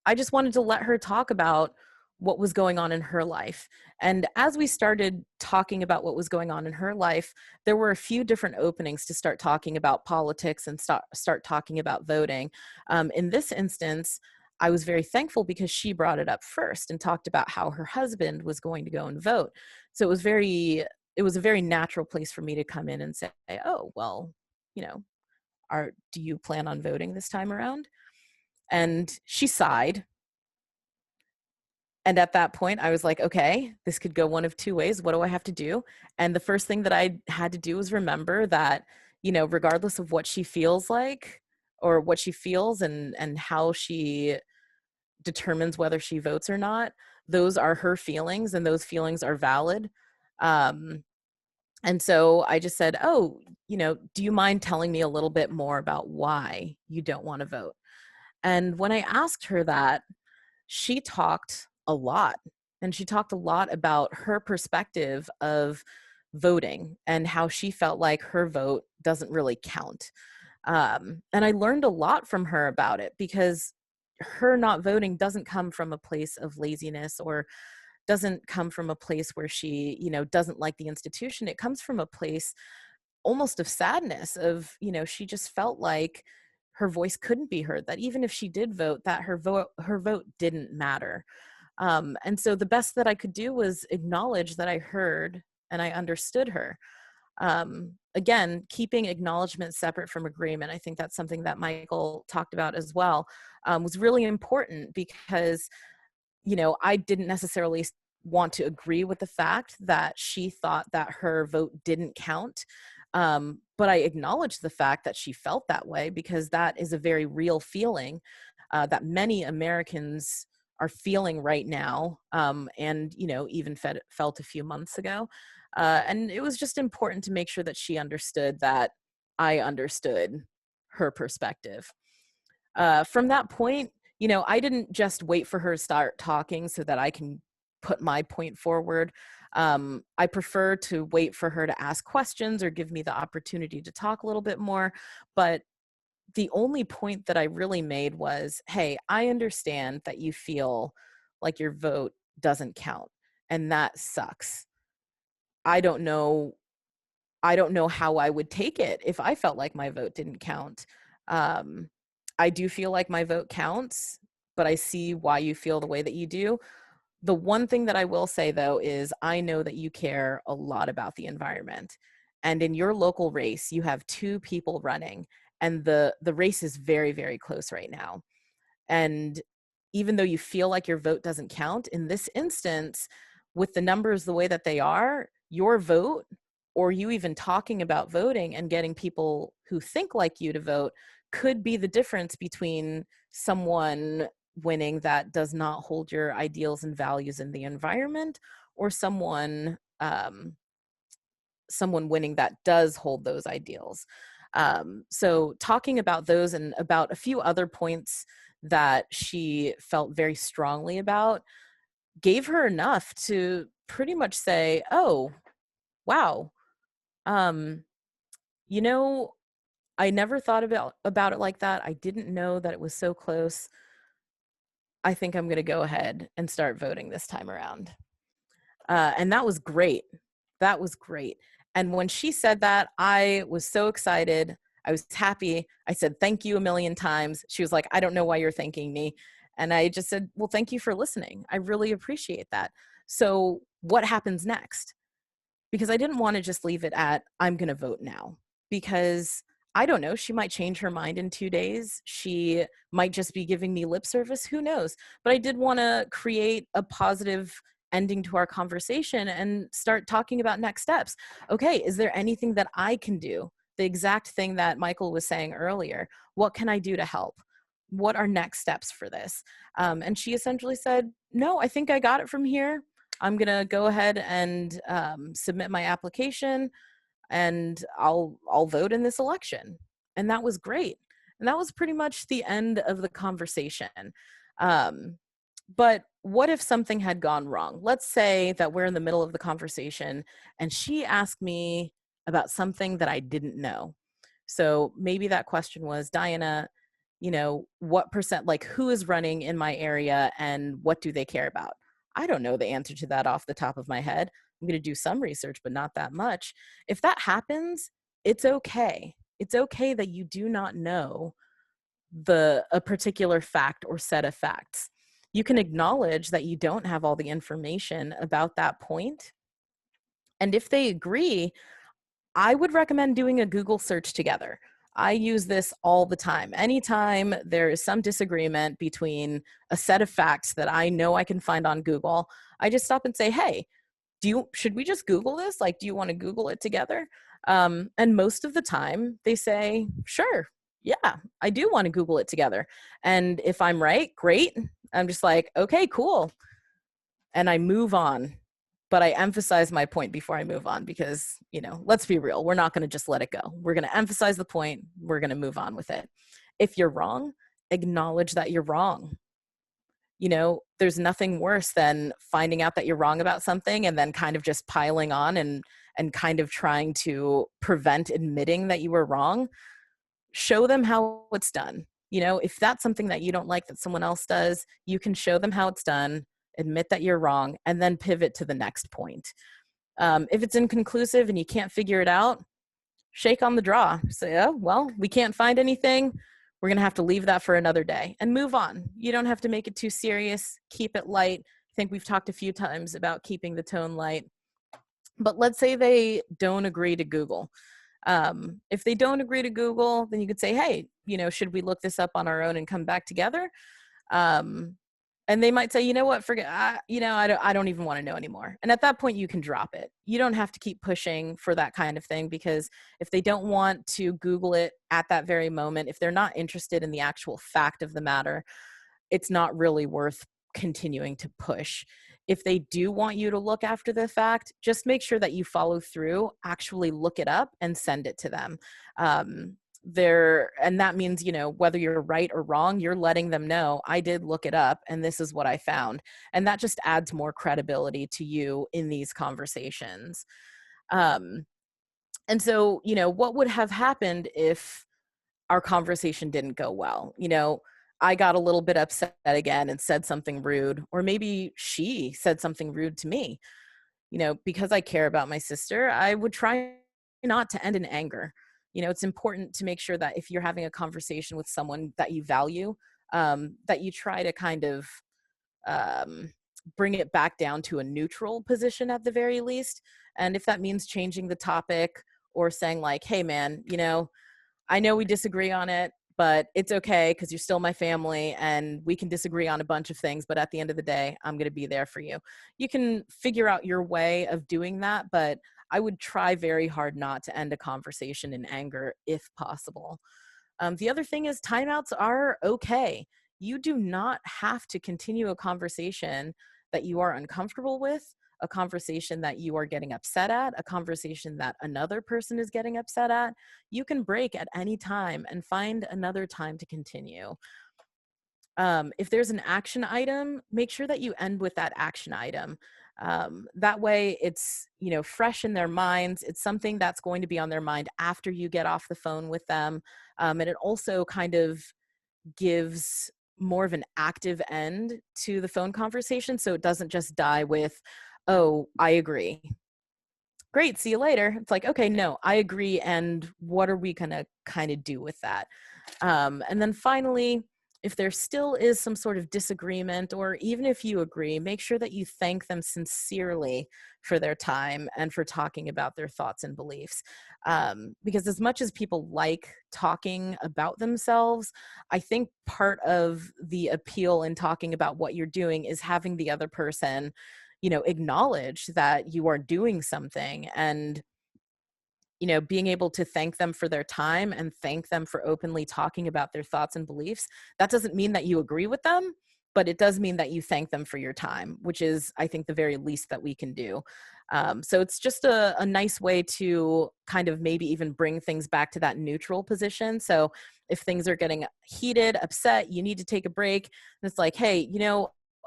I just wanted to let her talk about what was going on in her life. And as we started talking about what was going on in her life, there were a few different openings to start talking about politics and start talking about voting. In this instance, I was very thankful because she brought it up first and talked about how her husband was going to go and vote. So it was a very natural place for me to come in and say, oh, well, you know, do you plan on voting this time around? And she sighed. And at that point, I was like, okay, this could go one of two ways. What do I have to do? And the first thing that I had to do was remember that, you know, regardless of what she feels like or what she feels and how she determines whether she votes or not, those are her feelings and those feelings are valid. And so I just said, oh, you know, do you mind telling me a little bit more about why you don't want to vote? And when I asked her that, she talked a lot. And she talked a lot about her perspective of voting and how she felt like her vote doesn't really count. And I learned a lot from her about it because her not voting doesn't come from a place of laziness or doesn't come from a place where she, you know, doesn't like the institution. It comes from a place almost of sadness of, you know, she just felt like her voice couldn't be heard, that even if she did vote, that her vote didn't matter. And so the best that I could do was acknowledge that I heard and I understood her. Again, keeping acknowledgement separate from agreement. I think that's something that Michael talked about as well, was really important because, you know, I didn't necessarily want to agree with the fact that she thought that her vote didn't count. But I acknowledged the fact that she felt that way because that is a very real feeling that many Americans are feeling right now, and, you know, even felt a few months ago. And it was just important to make sure that she understood that I understood her perspective. From that point, you know, I didn't just wait for her to start talking so that I can put my point forward. I prefer to wait for her to ask questions or give me the opportunity to talk a little bit more. But the only point that I really made was, hey, I understand that you feel like your vote doesn't count, and that sucks. I don't know how I would take it if I felt like my vote didn't count. I do feel like my vote counts, but I see why you feel the way that you do. The one thing that I will say, though, is I know that you care a lot about the environment. And in your local race, you have two people running, and the race is very, very close right now. And even though you feel like your vote doesn't count, in this instance, with the numbers the way that they are, your vote, or you even talking about voting and getting people who think like you to vote, could be the difference between someone winning that does not hold your ideals and values in the environment, or someone winning that does hold those ideals. So talking about those and about a few other points that she felt very strongly about, gave her enough to pretty much say, oh, wow, you know, I never thought about it like that. I didn't know that it was so close. I think I'm going to go ahead and start voting this time around. And that was great. That was great. And when she said that, I was so excited. I was happy. I said, thank you a million times. She was like, I don't know why you're thanking me. And I just said, well, thank you for listening. I really appreciate that. So what happens next? Because I didn't want to just leave it at, I'm going to vote now. Because I don't know, she might change her mind in 2 days. She might just be giving me lip service. Who knows? But I did want to create a positive ending to our conversation and start talking about next steps. Okay, is there anything that I can do? The exact thing that Michael was saying earlier. What can I do to help? What are next steps for this? And she essentially said, no, I think I got it from here. I'm going to go ahead and submit my application, and I'll vote in this election. And that was great. And that was pretty much the end of the conversation. But what if something had gone wrong? Let's say that we're in the middle of the conversation and she asked me about something that I didn't know. So maybe that question was, Diana, you know, what percent, like who is running in my area and what do they care about? I don't know the answer to that off the top of my head. I'm going to do some research, but not that much. If that happens, it's okay. It's okay that you do not know a particular fact or set of facts. You can acknowledge that you don't have all the information about that point. And if they agree, I would recommend doing a Google search together. I use this all the time. Anytime there is some disagreement between a set of facts that I know I can find on Google, I just stop and say, hey, should we just Google this? Like, do you want to Google it together? And most of the time they say, sure, yeah, I do want to Google it together. And if I'm right, great. I'm just like, okay, cool. And I move on. But I emphasize my point before I move on because, you know, let's be real. We're not going to just let it go. We're going to emphasize the point. We're going to move on with it. If you're wrong, acknowledge that you're wrong. You know, there's nothing worse than finding out that you're wrong about something and then kind of just piling on and kind of trying to prevent admitting that you were wrong. Show them how it's done. You know, if that's something that you don't like that someone else does, you can show them how it's done, admit that you're wrong, and then pivot to the next point. If it's inconclusive and you can't figure it out, shake on the draw. Say, oh, well, we can't find anything. We're going to have to leave that for another day and move on. You don't have to make it too serious. Keep it light. I think we've talked a few times about keeping the tone light. But let's say they don't agree to Google. If they don't agree to Google, then you could say, hey, you know, should we look this up on our own and come back together? And they might say, you know what, forget, I don't even want to know anymore. And at that point, you can drop it. You don't have to keep pushing for that kind of thing, because if they don't want to Google it at that very moment, if they're not interested in the actual fact of the matter, it's not really worth continuing to push. If they do want you to look after the fact, just make sure that you follow through, actually look it up and send it to them. And that means, you know, whether you're right or wrong, you're letting them know, I did look it up and this is what I found. And that just adds more credibility to you in these conversations. And so, you know, what would have happened if our conversation didn't go well? You know, I got a little bit upset again and said something rude, or maybe she said something rude to me. You know, because I care about my sister, I would try not to end in anger. You know, it's important to make sure that if you're having a conversation with someone that you value, that you try to kind of bring it back down to a neutral position at the very least. And if that means changing the topic or saying like, hey man, you know we disagree on it, but it's okay because you're still my family and we can disagree on a bunch of things, but at the end of the day, I'm going to be there for you. You can figure out your way of doing that, but I would try very hard not to end a conversation in anger if possible. The other thing is timeouts are okay. You do not have to continue a conversation that you are uncomfortable with, a conversation that you are getting upset at, a conversation that another person is getting upset at. You can break at any time and find another time to continue. If there's an action item, make sure that you end with that action item. That way it's, fresh in their minds. It's something that's going to be on their mind after you get off the phone with them. And it also kind of gives more of an active end to the phone conversation. So it doesn't just die with, oh, I agree. Great, see you later. It's like, okay, no, I agree. And what are we going to kind of do with that? And then finally, if there still is some sort of disagreement, or even if you agree, make sure that you thank them sincerely for their time and for talking about their thoughts and beliefs. Because as much as people like talking about themselves, I think part of the appeal in talking about what you're doing is having the other person, acknowledge that you are doing something, and being able to thank them for their time and thank them for openly talking about their thoughts and beliefs. That doesn't mean that you agree with them, but it does mean that you thank them for your time, which is, I think, the very least that we can do. So it's just a nice way to kind of maybe even bring things back to that neutral position. So if things are getting heated, upset, you need to take a break. And it's like, hey,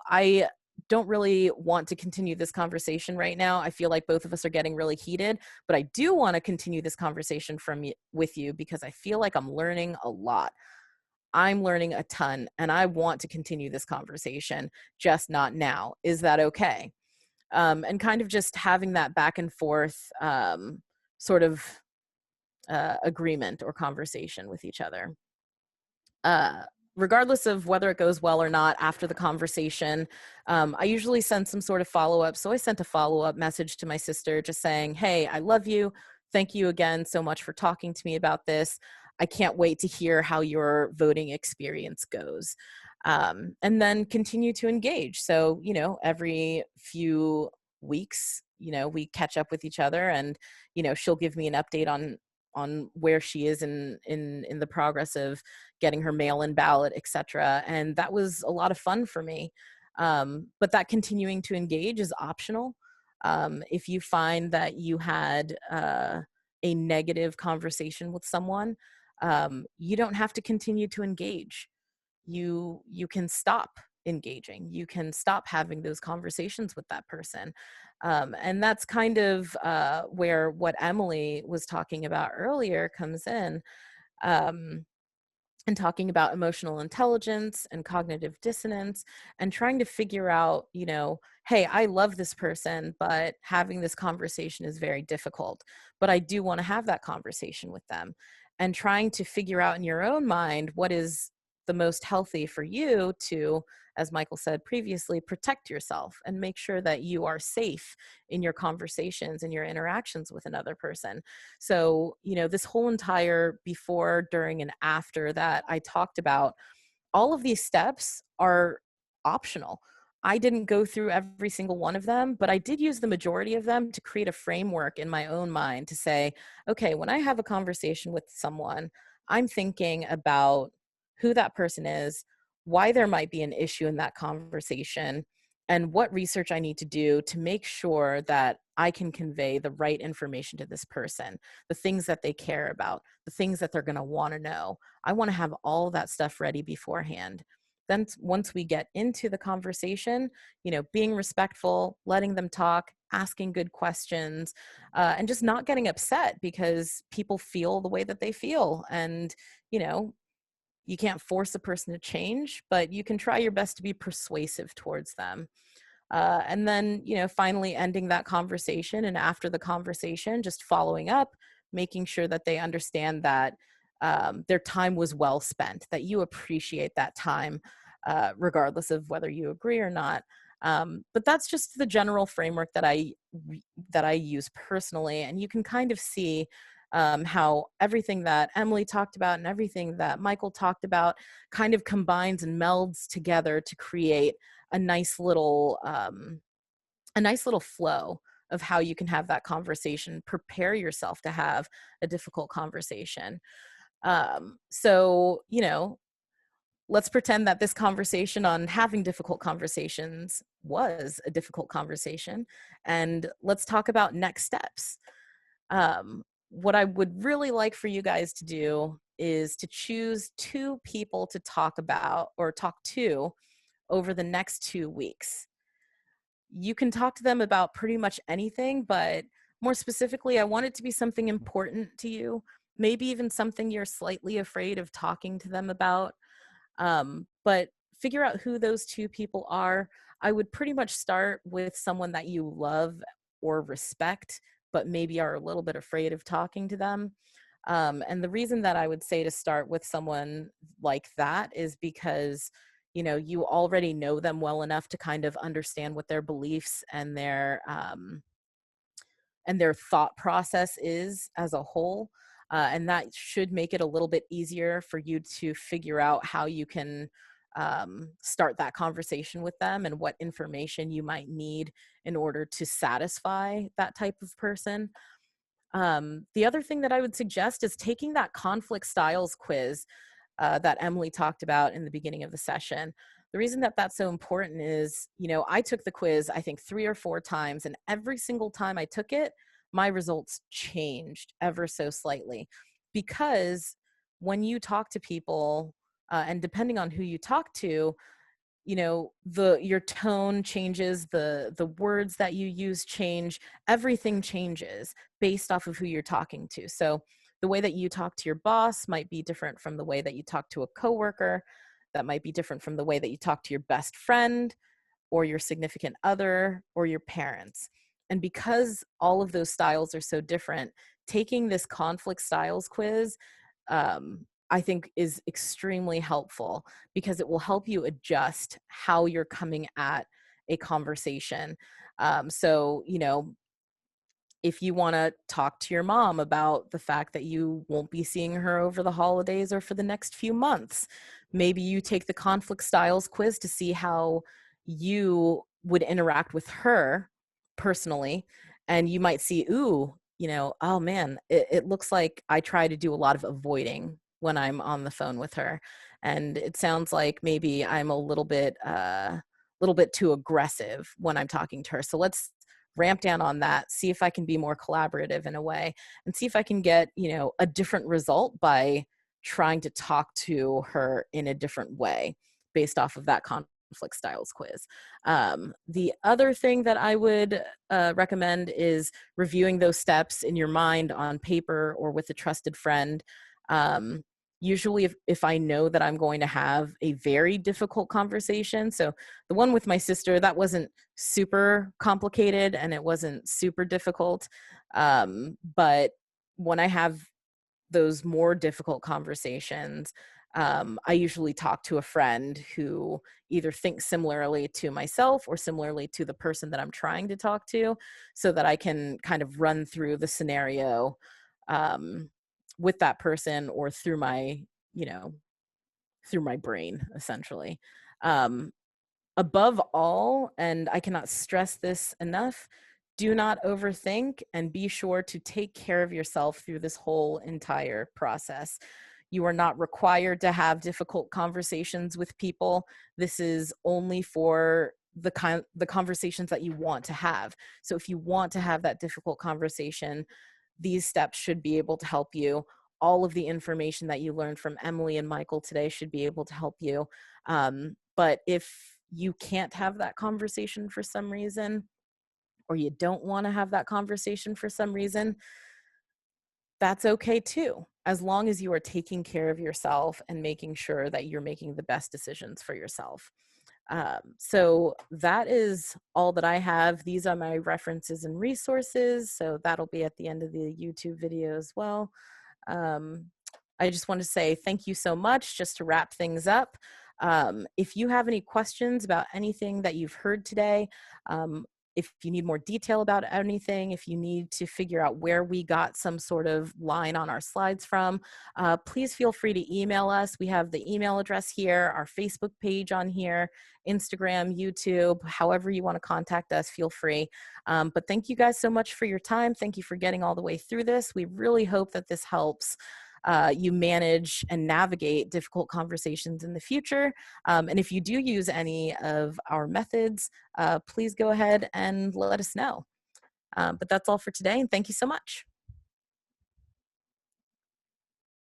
I don't really want to continue this conversation right now. I feel like both of us are getting really heated, but I do want to continue this conversation with you because I feel like I'm learning a lot. I'm learning a ton, and I want to continue this conversation, just not now. Is that okay? And kind of just having that back and forth sort of agreement or conversation with each other. Regardless of whether it goes well or not after the conversation, I usually send some sort of follow-up. So I sent a follow-up message to my sister just saying, hey, I love you. Thank you again so much for talking to me about this. I can't wait to hear how your voting experience goes. And then continue to engage. So, every few weeks, we catch up with each other, and, she'll give me an update on where she is in the progress of getting her mail-in ballot, et cetera. And that was a lot of fun for me. But that continuing to engage is optional. If you find that you had a negative conversation with someone, you don't have to continue to engage. You can stop engaging. You can stop having those conversations with that person. And that's kind of where what Emily was talking about earlier comes in. And talking about emotional intelligence and cognitive dissonance, and trying to figure out, hey, I love this person, but having this conversation is very difficult, but I do want to have that conversation with them. And trying to figure out in your own mind what is the most healthy for you to, as Michael said previously, protect yourself and make sure that you are safe in your conversations and your interactions with another person. So, this whole entire before, during, and after that I talked about, all of these steps are optional. I didn't go through every single one of them, but I did use the majority of them to create a framework in my own mind to say, okay, when I have a conversation with someone, I'm thinking about who that person is, why there might be an issue in that conversation, and what research I need to do to make sure that I can convey the right information to this person, the things that they care about, the things that they're going to want to know. I want to have all that stuff ready beforehand. Then once we get into the conversation, being respectful, letting them talk, asking good questions, and just not getting upset because people feel the way that they feel. And, you can't force a person to change, but you can try your best to be persuasive towards them. And then, finally ending that conversation, and after the conversation, just following up, making sure that they understand that their time was well spent, that you appreciate that time, regardless of whether you agree or not. But that's just the general framework that I use personally. And you can kind of see how everything that Emily talked about and everything that Michael talked about kind of combines and melds together to create a nice little flow of how you can have that conversation, prepare yourself to have a difficult conversation. So, let's pretend that this conversation on having difficult conversations was a difficult conversation, and let's talk about next steps. What I would really like for you guys to do is to choose 2 people to talk about or talk to over the next 2 weeks. You can talk to them about pretty much anything, but more specifically, I want it to be something important to you, maybe even something you're slightly afraid of talking to them about. But figure out who those 2 people are. I would pretty much start with someone that you love or respect, but maybe are a little bit afraid of talking to them. And the reason that I would say to start with someone like that is because, you know, you already know them well enough to kind of understand what their beliefs and their thought process is as a whole. And that should make it a little bit easier for you to figure out how you can start that conversation with them and what information you might need in order to satisfy that type of person. The other thing that I would suggest is taking that conflict styles quiz that Emily talked about in the beginning of the session. The reason that that's so important is, you know, I took the quiz, I think 3 or 4 times, and every single time I took it, my results changed ever so slightly. Because when you talk to people, and depending on who you talk to, you know, your tone changes, the words that you use change, everything changes based off of who you're talking to. So the way that you talk to your boss might be different from the way that you talk to a coworker. That might be different from the way that you talk to your best friend or your significant other or your parents. And because all of those styles are so different, taking this conflict styles quiz, I think is extremely helpful because it will help you adjust how you're coming at a conversation. So, you know, if you want to talk to your mom about the fact that you won't be seeing her over the holidays or for the next few months, maybe you take the conflict styles quiz to see how you would interact with her personally. And you might see, ooh, you know, oh man, it looks like I try to do a lot of avoiding when I'm on the phone with her. And it sounds like maybe I'm a little bit too aggressive when I'm talking to her. So let's ramp down on that, see if I can be more collaborative in a way, and see if I can get, you know, a different result by trying to talk to her in a different way based off of that conflict styles quiz. The other thing that I would recommend is reviewing those steps in your mind on paper or with a trusted friend. Usually if I know that I'm going to have a very difficult conversation, so the one with my sister, that wasn't super complicated and it wasn't super difficult. But when I have those more difficult conversations, I usually talk to a friend who either thinks similarly to myself or similarly to the person that I'm trying to talk to, so that I can kind of run through the scenario with that person or through my, you know, through my brain, essentially. Above all, and I cannot stress this enough, do not overthink and be sure to take care of yourself through this whole entire process. You are not required to have difficult conversations with people. This is only for the conversations that you want to have. So if you want to have that difficult conversation, these steps should be able to help you. All of the information that you learned from Emily and Michael today should be able to help you. But if you can't have that conversation for some reason, or you don't want to have that conversation for some reason, that's okay too, as long as you are taking care of yourself and making sure that you're making the best decisions for yourself. So that is all that I have. These are my references and resources, so that'll be at the end of the YouTube video as well. I just want to say thank you so much, just to wrap things up. If you have any questions about anything that you've heard today, if you need more detail about anything, if you need to figure out where we got some sort of line on our slides from, please feel free to email us. We have the email address here, our Facebook page on here, Instagram, YouTube, however you want to contact us, feel free. But thank you guys so much for your time. Thank you for getting all the way through this. We really hope that this helps you manage and navigate difficult conversations in the future. And if you do use any of our methods, please go ahead and let us know. But that's all for today, and thank you so much.